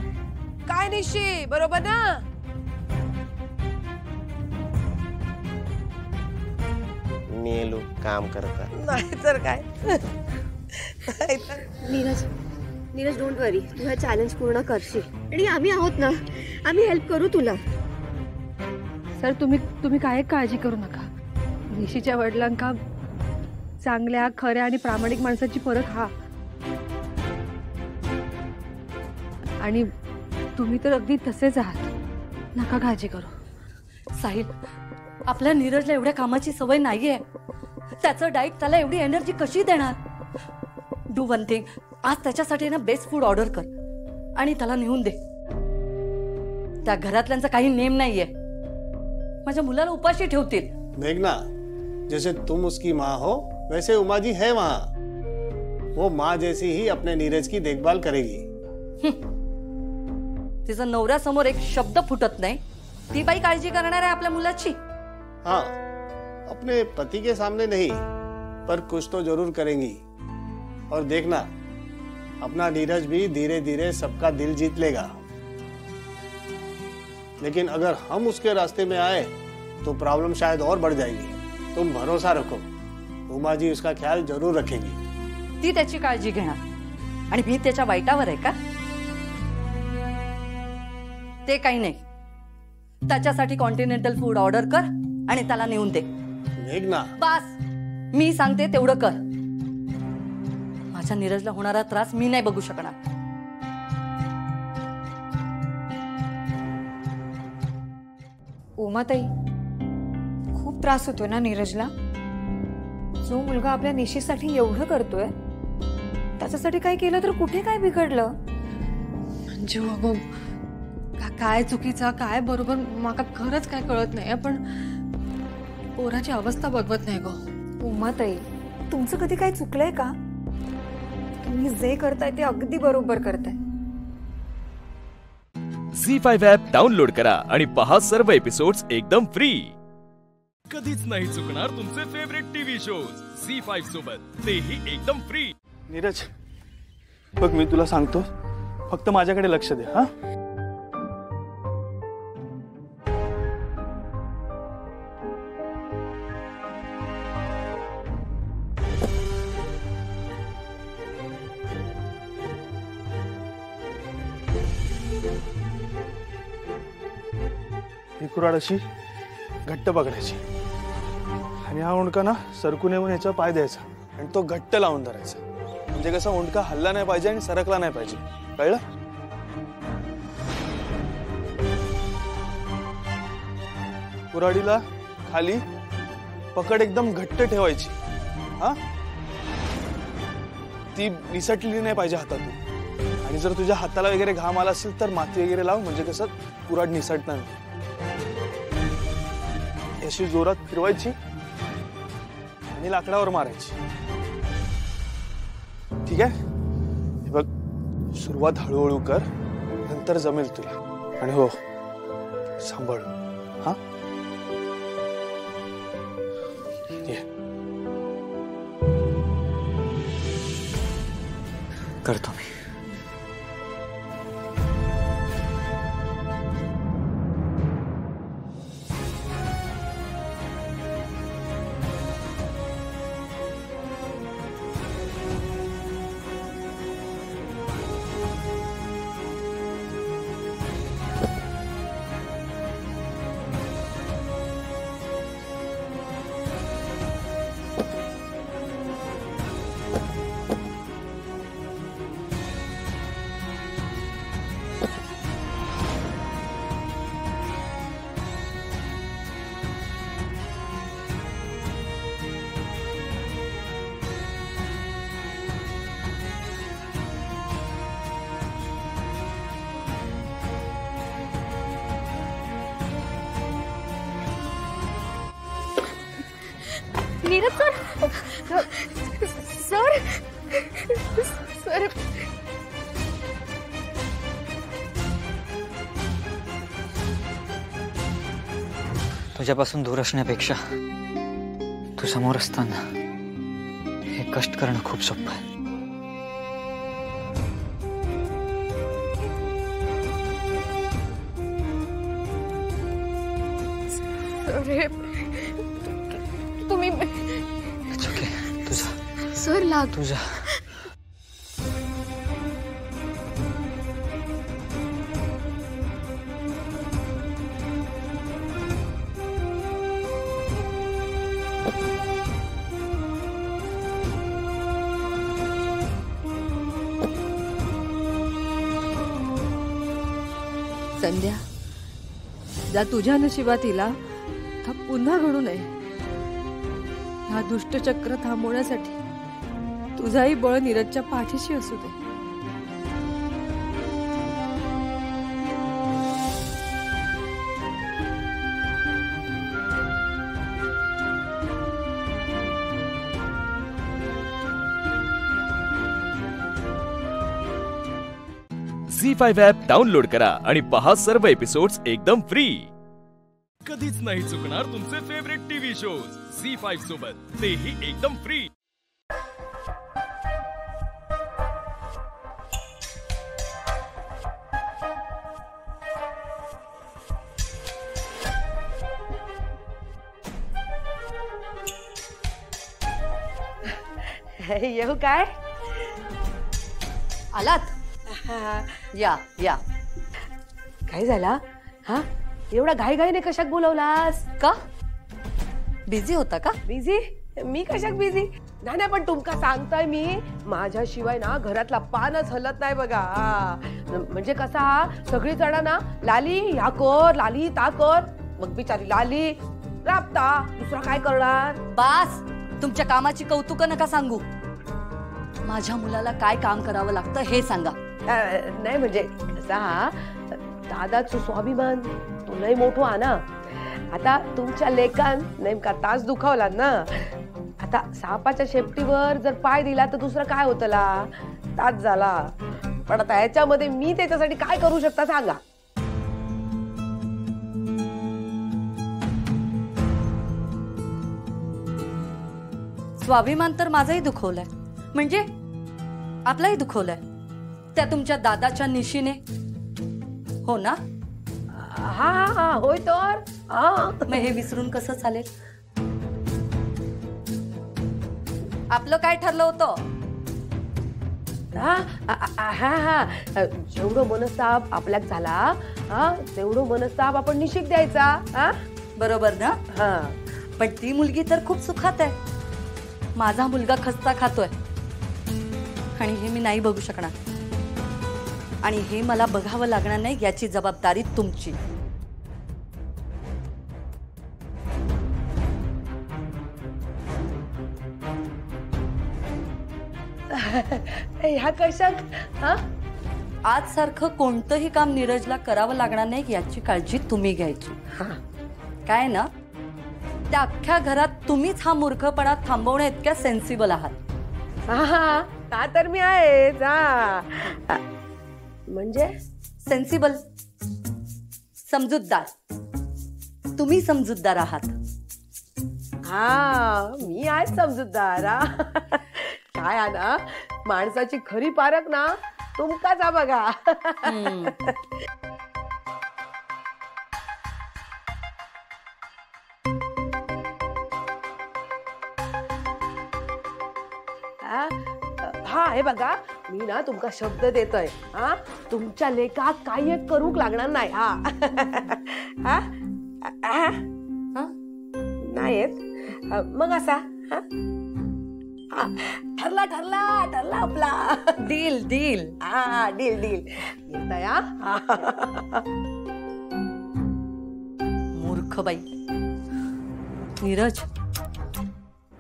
काय निशी बरोबर ना. मेलू काम करतात नाहीतर काय. नीरज नीरज डोंट वरी तू हे चॅलेंज पूर्ण करशील आणि आम्ही आहोत ना. आम्ही हेल्प करू तुला. सर तुम्ही काय काळजी करू नका. निशीच्या वडिलांका चांगल्या खऱ्या आणि प्रामाणिक माणसाची परख हा. आणि तुम्ही तर अगदी तसेच आहात. नका काळजी करू. साहिल आपल्या नीरजला एवढ्या कामाची सवय नाहीये. त्याचं डाईट त्याला एवढी एनर्जी कशी देणार. डू वन थिंग आज त्याच्यासाठी ना बेस्ट फूड ऑर्डर कर आणि त्याला नेऊन दे. त्या घरातल्यांचा काही नेम नाहीये. माझ्या मुलाला उपाशी ठेवतील. मेघना जैसे तुम उसकी माँ हो वैसे उमा जी है वहाँ. वो माँ जैसी ही अपने नीरज की देखभाल करेगी. तिचा नवऱ्यासमोर एक शब्द फुटत नाही. ती बाई काळजी करणार आहे आपल्या मुलाची. हाँ अपने पति के सामने नहीं पर कुछ तो जरूर करेंगी. और देखना अपना नीरज भी धीरे धीरे सबका दिल जीत लेगा. लेकिन अगर हम उसके रास्ते में आए तो प्रॉब्लम शायद और बढ़ जाएगी. तुम भरोसा रखो उमा जी उसका ख्याल जरूर रखेंगी. ती त्याची काळजी घेणार आणि मी त्याच्या वाईटावर आहे का. ते काही नाही. त्याच्यासाठी कॉन्टिनेंटल फूड ऑर्डर कर आणि त्याला नेऊन दे. मेघना बस मी सांगते तेवढं कर. माझ्या नीरजला होणारा त्रास मी नाही बघू शकणार. उमाताई खूप त्रास होतोय ना नीरजला. जो मुलगा आपल्या निशीसाठी एवढं करतोय त्याच्यासाठी काय केलं तर कुठे काय बिघडलं. मंजू अगो काय चुकीचा काय बरोबर माका खरंच काय कळत नाही. पण पोराची अवस्था बघवत नाही गो. उमाताई तुमचं कधी काय चुकलंय का. तुम्ही जे करताय ते अगदी बरोबर करताय. झी5 ॲप डाउनलोड करा आणि पहा सर्व एपिसोड्स एकदम फ्री. कधीच नाही चुकणार तुमचे फेवरेट टीव्ही शोज झी5 सोबत तेही एकदम फ्री. नीरज बघ मी तुला सांगतो फक्त माझ्याकडे लक्ष दे. हा ही कुऱ्हाड अशी घट्ट पकडायची आणि हा ओंडका ना सरकू नये म्हणून याचा पाय द्यायचा आणि तो घट्ट लावून धरायचा. म्हणजे कसं ओंडका हल्ला नाही पाहिजे आणि सरकला नाही पाहिजे. कळलं. कुऱ्हाडीला खाली पकड एकदम घट्ट ठेवायची. हा ती निसटलेली नाही पाहिजे हातातून. आणि जर तुझ्या हाताला वगैरे घाम आला असेल तर माती वगैरे लाव म्हणजे कसं कुऱ्हाड निसटणार नाही. अशी जोरात फिरवायची आणि लाकडावर मारायची. ठीक आहे. हे बघ सुरुवात हळूहळू कर नंतर जमेल तुला. आणि हो सांभाळ. हा करतो मी. नीरज सर सर तुझ्यापासून दूर असण्यापेक्षा तू समोर असताना हे कष्ट करणं खूप सोपं आहे. अरे तुम्ही तुझा सर लाग तुझा संध्या जा तुझ्या नशिबात इला हा पुन्हा घडू नये. हा दुष्टचक्र थांबवण्यासाठी तुझाही बळ नीरजच्या पाठीशी असू दे. झी5 ॲप डाउनलोड करा आणि पहा सर्व एपिसोड्स एकदम फ्री. कधीच नाही चुकणार तुमचे फेवरेट टीव्ही शोज झी5 सोबत, तेही एकदम फ्री. येऊ काय आलात? या या. काय झाला हा? एवढा घाईघाईने कशाक बोलवलास का? बिझी होता का? बिझी? मी कशाक बिझी? नाही पण तुमका सांगताय मी, माझ्याशिवाय ना घरातला पानच हलत नाही बघा. म्हणजे कसा सगळी जण ना लाली ह्या कर लाली ता कर, मग बिचारी लाली राबता दुसरा काय करणार. बास, तुमच्या कामाची कौतुक नका सांगू. माझ्या मुलाला काय काम करावं लागतं हे सांगा. नाही म्हणजे कसा दादाचं स्वाभिमान तो लय मोठो हा ना. आता तुमच्या लेकान नेमका तास दुखावला ना. आता सापाच्या शेपटीवर जर पाय दिला तर दुसरं काय होतला, तास झाला. पण आता ह्याच्यामध्ये मी त्याच्यासाठी काय करू शकता सांगा. स्वाभिमान तर माझाही दुखवलाय, म्हणजे आपलाही दुखवलाय त्या तुमच्या दादाच्या निशीने, हो ना? हा हा होय तर. मग हे विसरून कसं चालेल? आपलं काय ठरलं होतं? हा हा हा जेवढं मनस्ताप आपल्यात झाला हा तेवढं मनस्ताप आपण निश्चित द्यायचा. हा बरोबर ना? हा. पण ती मुलगी तर खूप सुखात आहे. माझा मुलगा खस्ता खातोय आणि हे मी नाही बघू शकणार. आणि हे मला बघावं लागणार नाही याची जबाबदारी तुमची. ह्या कशाक? हा आज सारखं कोणतंही काम नीरजला करावं लागणार नाही याची काळजी तुम्ही घ्यायची. काय ना, त्या अख्ख्या घरात तुम्हीच हा मूर्खपणा थांबवण्या इतक्या सेन्सिबल आहात. हा का तर मी आहे. म्हणजे सेन्सिबल, समजूतदार. तुम्ही समजूतदार आहात. हा मी आहे समजूतदार. काय आहे ना, माणसाची खरी पारख ना तुमकाच हा बघा. हा हे बघा, मी ना तुमका शब्द देतोय. हा तुमच्या लेखात काही एक करूक लागणार नाही. हा नाही येत मग असा. ठरला ठरला ठरला आपला. Deal deal. हा डील डील. येतोय. मूर्ख बाई. नीरज,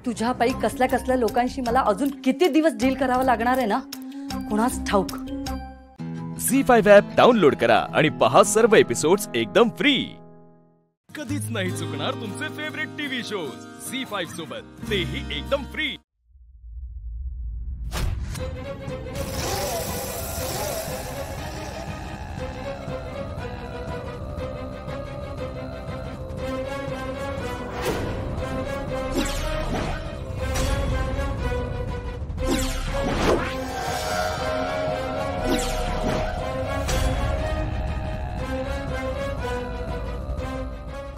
तुझ्या पायी कसल्या कसल्या लोकांशी मला अजून किती दिवस डील करावं लागणार आहे ना, कुणास ठाऊक. झी5 ॲप डाउनलोड करा आणि पहा सर्व एपिसोड्स एकदम फ्री. कधीच नाही चुकणार तुमचे फेवरेट टीव्ही शोज झी5 सोबत, तेही एकदम फ्री.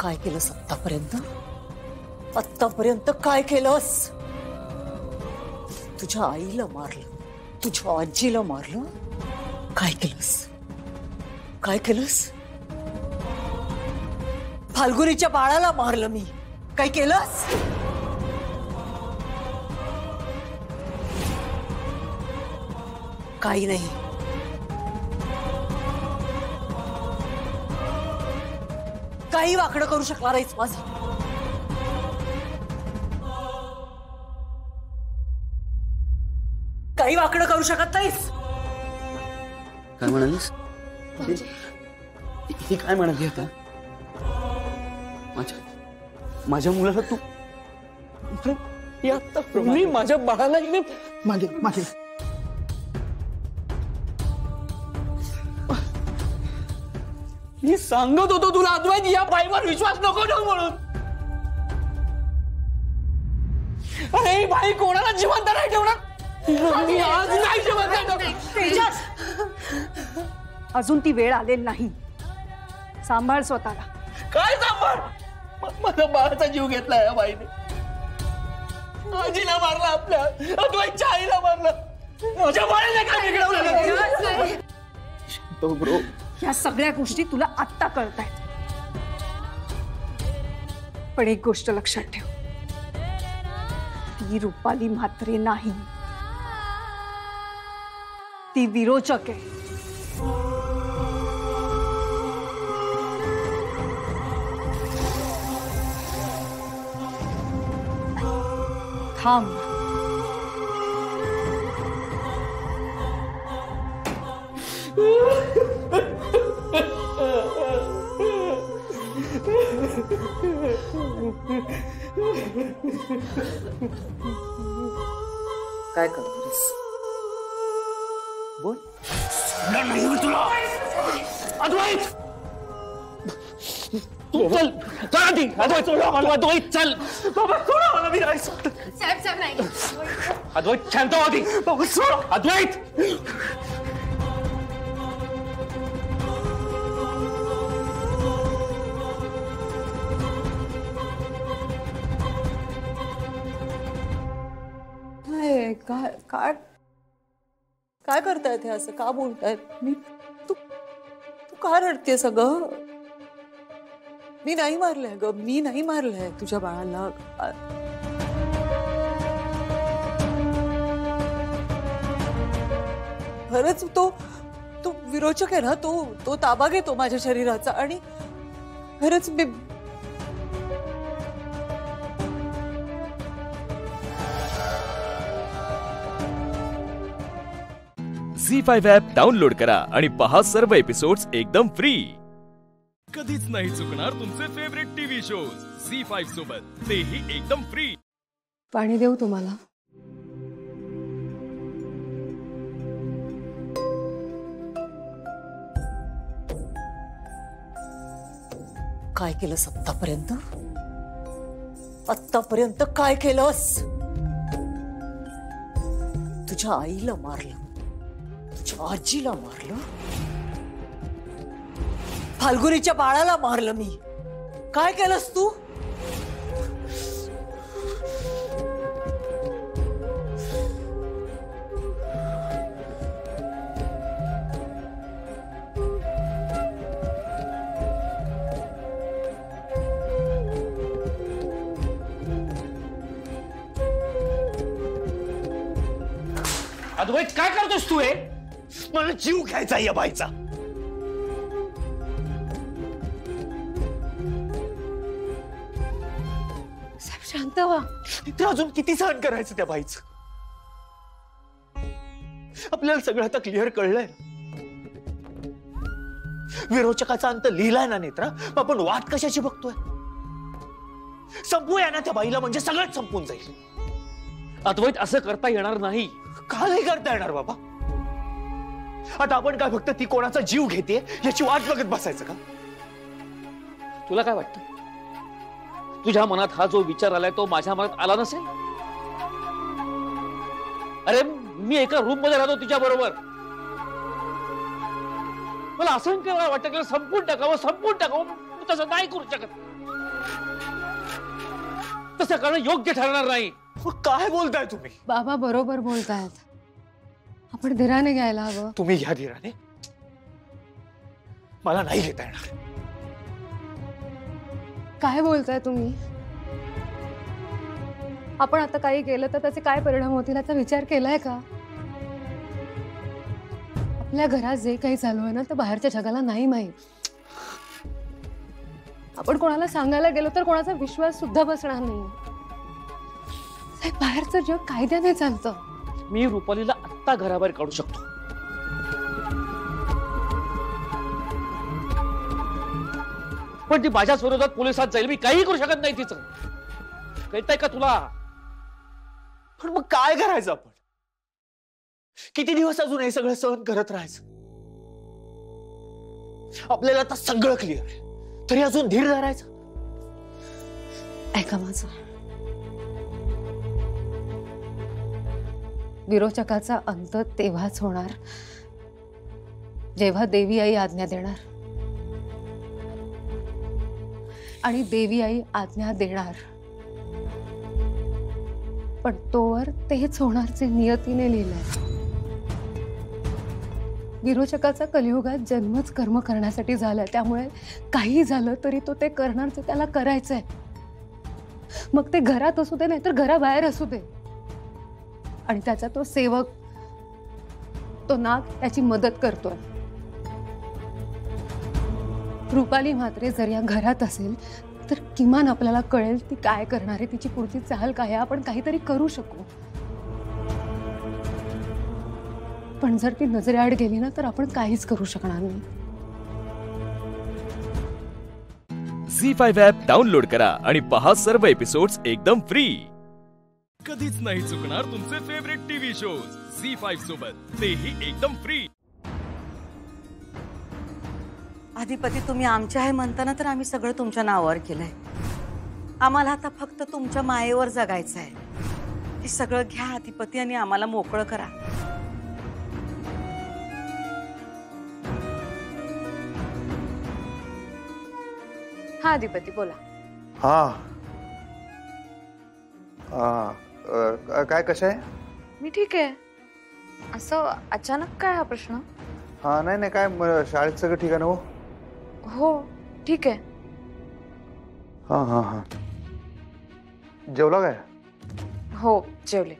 काय केलंस आतापर्यंत? आतापर्यंत काय केलंस? तुझ्या आईला मारलं, तुझ्या आजीला मारलं. काय केलंस? काय केलंस? फाल्गुनीच्या बाळाला मारलं मी. काय केलंस? काही नाही. काही वाकडं करू शकणार नाहीस माझं. काही वाकडं करू शकत नाहीस. काय म्हणालीस? ही काय म्हणाली आता? माझ्या मुलाला तू माझ्या बाळाला मागे मागे मी सांगत होतो तुला अद्वैत या बाईवर विश्वास नको ठेवू म्हणून. अरे ही बाई कोणाला जिवंत नाही ठेवणार. मी आज नाही जिवंत ठेवणार. अजून ती वेळ आलेली नाही. सांभाळ स्वतःला. काय सांभाळ? माझ्या बाळाचा जीव घेतला या बाईने. आजीला मारलं, आपल्या अद्वैतच्या आईला मारलं, माझ्या बाळाला काय बिघडवलं? ब्रो, या सगळ्या गोष्टी तुला आत्ता कळतायत. पण एक गोष्ट लक्षात ठेव, ती रुपाली म्हात्रे नाही, ती विरोचक आहे. थांब. काय करतोस? बोल. नाही मी तुला. अद्वैत चल चल आधी. अद्वैत अद्वैत चल. बाबा सोडा मला. मी नाही सोडत. साहेब नाही. अद्वैत शांत हो आधी. बाबा सोडा. अद्वैत काय काय काय करतायत हे? असं का बोलतायत? मी तू तू का रडतेस अगं? मी नाही मारलंय ग. मी नाही मारलंय तुझ्या बाळाला. खरंच तो तो विरोचक आहे ना. तो ताबा घेतो माझ्या शरीराचा. आणि खरंच मी झी5 ॲप डाउनलोड करा आणि पहा सर्व एपिसोड्स एकदम फ्री. कधीच नाही चुकणार तुमचे फेवरेट टीव्ही शोज झी5 सोबत, तेही एकदम फ्री. पाणी देऊ तुम्हाला? काय केलंस आतापर्यंत? आतापर्यंत काय केलंस? तुझ्या आईला मारलं, तुझ्या आजीला मारलं, फाल्गुनीच्या बाळाला मारलं मी. काय केलंस तू? अद्वैत काय करतोस तू? मला जीव घ्यायचा या बाईचा. साहेब शांत व्हा. तिथे अजून किती सहन करायचं त्या बाईचं? आपल्याला सगळं आता क्लिअर कळलंय. विरोचकाचा अंत लिहिलाय ना नेत्रा, मग आपण वाट कशाची बघतोय? संपूया ना त्या बाईला, म्हणजे सगळंच संपून जाईल. अद्वैत, असं करता येणार नाही. का नाही करता येणार बाबा? आता आपण काय फक्त ती कोणाचा जीव घेते याची वाट बघत बसायचं का? तुला काय वाटतं, तुझ्या मनात हा जो विचार आलाय तो माझ्या मनात आला नसेल? अरे मी एका रूम मध्ये राहतो तिच्या बरोबर. मला असंख्य वेळा वाटतं की संपून टाकावं. तसं नाही करू शकत. तसं करणं योग्य ठरणार नाही. काय बोलताय तुम्ही? बाबा बरोबर बोलतायत. आपण धीराने घ्यायला हवं. तुम्ही घ्या धीराने, मला नाही घेता येणार. काय बोलताय तुम्ही? आपण आता काही केलं तर त्याचे काय परिणाम होतील याचा विचार केलाय का? आपल्या घरात जे काही चालू आहे ना ते बाहेरच्या जगाला नाही माहित. आपण कोणाला सांगायला गेलो तर कोणाचा विश्वास सुद्धा बसणार नाही. बाहेरचं जग कायद्याने चालतं. मी रुपालीला आत्ता घराबाहेर काढू शकतो. पण ती माझ्याच विरोधात पोलिसात जाईल. मी काही करू शकत नाही तिचं. कळतंय का तुला? पण मग काय करायचं आपण? किती दिवस अजून हे सगळं सहन करत राहायचं? आपल्याला आता सगळं क्लिअर आहे, तरी अजून धीर धरायचं? ऐका माझं, विरोचकाचा अंत तेव्हाच होणार जेव्हा देवी आई आज्ञा देणार. आणि देवी आई आज्ञा देणार, पण तोवर तेच होणार जे नियतीने लिहिलंय. विरोचकाचा कलियुगात जन्मच कर्म करण्यासाठी झालाय, त्यामुळे काही झालं तरी तो ते करणार जे त्याला करायचंय. मग ते घरात असू दे नाहीतर घराबाहेर असू दे. आणि त्याचा तो सेवक, तो नाग त्याची मदत करतोय. रुपाली मात्र जर या घरात असेल तर किमान आपल्याला कळेल ती काय करणार आहे, तिची पुढची चाल काय आहे, आपण काहीतरी करू शकू. पण जर ती नजरेआड गेली ना तर आपण काहीच करू शकणार नाही. झी5 ॲप डाउनलोड करा आणि पहा सर्व एपिसोड्स एकदम फ्री. कधीच नाही चुकणार तुमचे फेवरेट टीव्ही शोज झी5 सोबत, तेही एकदम फ्री. अधिपती, तुम्ही आमचे आहे म्हणताना तर आम्ही सगळं तुमच्या नावावर केलंय. आम्हाला आता फक्त तुमच्या मायेवर जगायचं आहे. हे सगळं घ्या अधिपती आणि आम्हाला मोकळं करा. हा अधिपती बोला. काय कसं आहे? मी ठीक आहे. असं अचानक काय हा प्रश्न? हा नाही काय शाळेत सगळं ठीक आहे ना? हो ठीक आहे. हा जेवला काय? हो जेवले.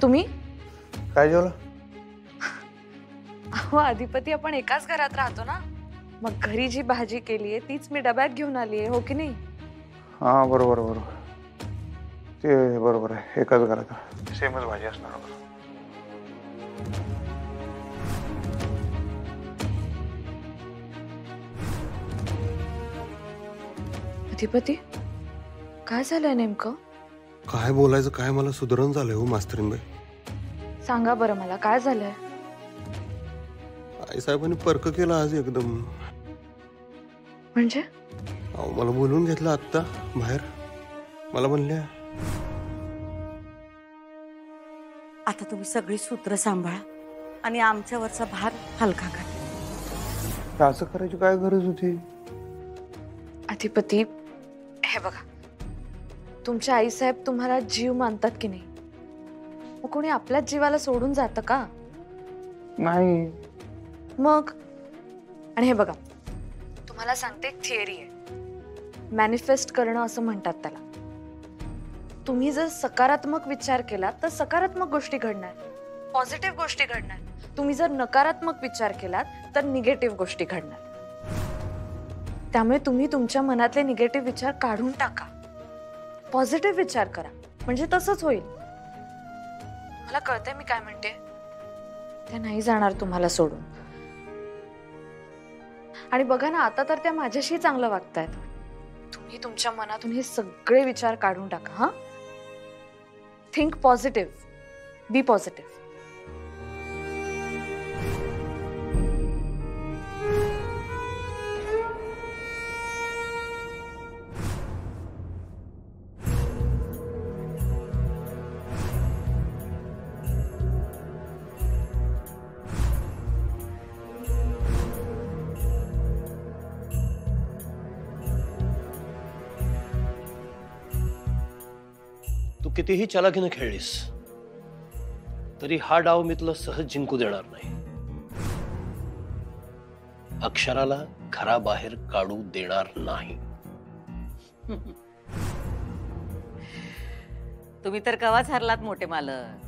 तुम्ही काय जेवला? हो अधिपती, आपण एकाच घरात राहतो ना, मग घरी जी भाजी केली आहे तीच मी डब्यात घेऊन आली आहे, हो की नाही? हा बरोबर ते बरोबर आहे. एकाच घरात सेमच भाजी असणार. अधिपती काय झालंय नेमकं? काय बोलायचं काय मला सुधरण झालंय हो मास्तरीनबाई. सांगा बरं मला काय झालंय. आई साहेबांनी पर्क केला आज एकदम. म्हणजे? अहो मला बोलून घेतलं आत्ता बाहेर. मला म्हणल्या आता तुम्ही सगळी सूत्र सांभाळा आणि आमच्यावरचा भार हलका करा. असं करायची काय गरज होती? अधिपती हे बघा, तुमच्या आईसाहेब तुम्हाला जीव मानतात की नाही? मग कोणी आपल्याच जीवाला सोडून जातं का? नाही. मग आणि हे बघा, तुम्हाला सांगते एक थिअरी आहे, मॅनिफेस्ट करणं असं म्हणतात त्याला. तुम्ही जर सकारात्मक विचार केला तर सकारात्मक गोष्टी घडणार, पॉझिटिव्ह गोष्टी घडणार. तुम्ही जर नकारात्मक विचार केलात तर निगेटिव्ह गोष्टी घडणार. त्यामुळे तुम्ही तुमच्या मनातले निगेटिव्ह विचार काढून टाका, पॉझिटिव्ह विचार करा, म्हणजे तसंच होईल. मला कळतंय मी काय म्हणते. ते नाही जाणार तुम्हाला सोडून. आणि बघा ना, आता तर त्या माझ्याशी चांगलं वागतायत. तुम्ही तुमच्या मनातून हे सगळे विचार काढून टाका. हा, थिंक पॉझिटिव्ह, बी पॉझिटिव्ह. तू कितीही चालाखीनं खेळलीस तरी हा डाव मी तुला सहज जिंकू देणार नाही. अक्षराला घराबाहेर काढू देणार नाही. तुम्ही तर कवाच हरलात मोठे मालक.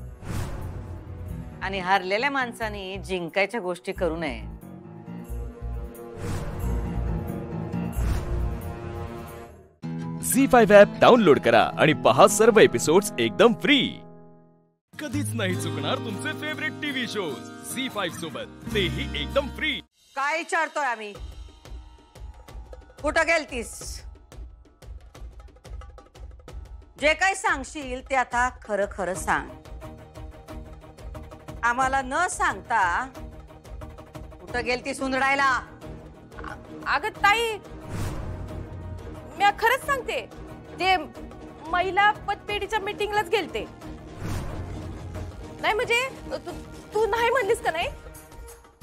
आणि हारलेल्या माणसाने जिंकायच्या गोष्टी करू नये. झी5 ॲप डाउनलोड करा आणि पहा सर्व एपिसोड्स एकदम फ्री. कधीच नाही चुकणार तुमचे फेवरेट टीव्ही शोज झी5 सोबत, तेही एकदम फ्री. काय विचारतोय आम्ही? कुठं गेलतीस? जे काही सांगशील ते आता खरं खरं सांग. आम्हाला न सांगता कुठं गेलतीस उंदडायला? अगं ताई, मी खरंच सांगते, ते महिला पतपेढीच्या मीटिंगलाच गेलते. नाही म्हणजे तू नाही म्हणलीस का नाही,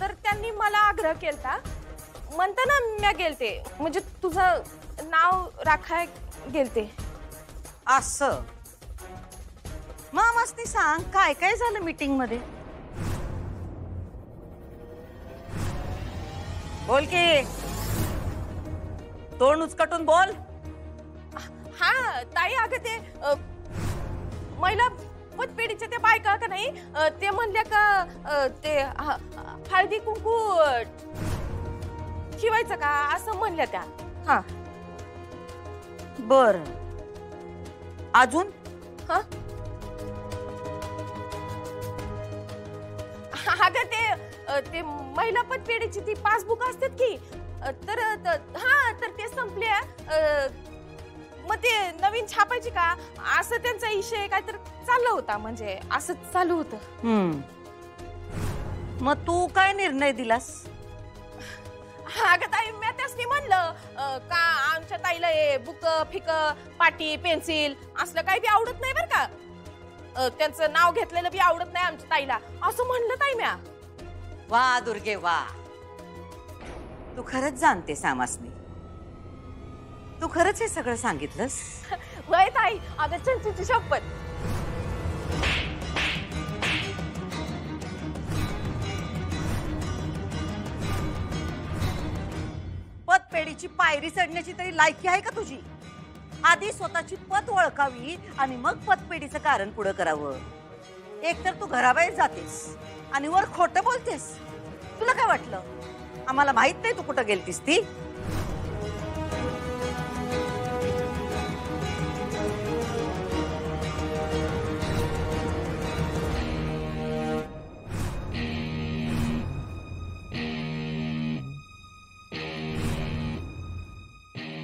तर त्यांनी मला आग्रह केलता. म्हणताना मी गेलते, म्हणजे तुझं नाव राखाय गेलते. असं मग मस्ती सांग, काय काय झालं मीटिंग मध्ये? बोल की, तोंड उचकटून बोल. हा ताई, अगं ते महिला पतपेढीच्या त्या बायका का नाही, ते म्हणल्या का ते हळदी कुंकू ठेवायचं का असं म्हणल्या त्या. हा बर, अजून? अगं ते महिला पतपेढीची ती पासबुक असतात की, तर हा, तर ते संपले. मग ते नवीन छापायची का असं त्यांचा विषय काय तर चालला होता, म्हणजे असं चालू होतं. मग तू काय निर्णय दिलास? अगं ताई, मी त्यासनी म्हणलं का आमच्या ताईला हे बुक फिक पाटी पेन्सिल असलं काही बी आवडत नाही बर का. त्यांचं नाव घेतलेलं बी आवडत नाही आमच्या ताईला, असं म्हणलं ताई म्या. वा दुर्गे वा, तू खरंच जाणते सामासनी. तू खरंच हे सगळं सांगितलंस? वय ताई, अगं चंचूची शपथ. पतपेढीची पायरी चढण्याची तरी लायकी आहे का तुझी? आधी स्वतःची पत ओळखावी आणि मग पतपेढीचं कारण पुढं करावं. एकतर तू घराबाहेर जातेस आणि वर खोटं बोलतेस. तुला काय वाटलं आम्हाला माहित नाही तू कुठं गेलतीस ती?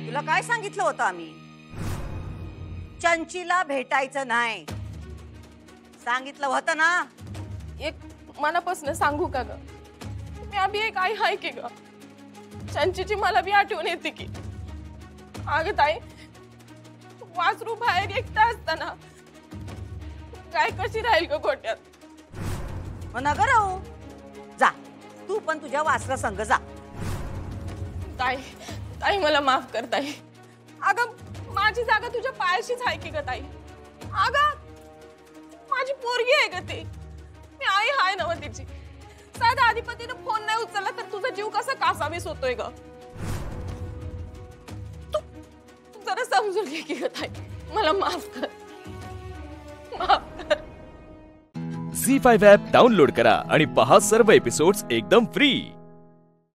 तुला काय सांगितलं होतं आम्ही? चंचीला भेटायचं नाही सांगितलं होतं ना? एक मनापासून सांगू का ग, मी अभि एक आई हाय की ग. चंचीची मला बी आठवण येते की. अगं ताई, वासरू बाहेर एकटा असताना काय कशी राहील ग गोट्यात? मग नगर राहू, जा तू पण तुझ्या वासरा संग जा. ताई ताई, मला माफ कर ताई. अगं माझी जागा तुझ्या पायाशीच आहे की ग ताई. अगं माझी पोरगी आहे ग ती, मी आई हाय नव तिची. साधा अधिपतीने फोन नाही उचलला तर तुझा जीव कसा कासावीस होतोय ग. तू जरा समजून घे की ग ताई, मला माफ कर, माफ कर. झी5 ॲप डाउनलोड करा आणि पहा सर्व एपिसोड्स एकदम फ्री.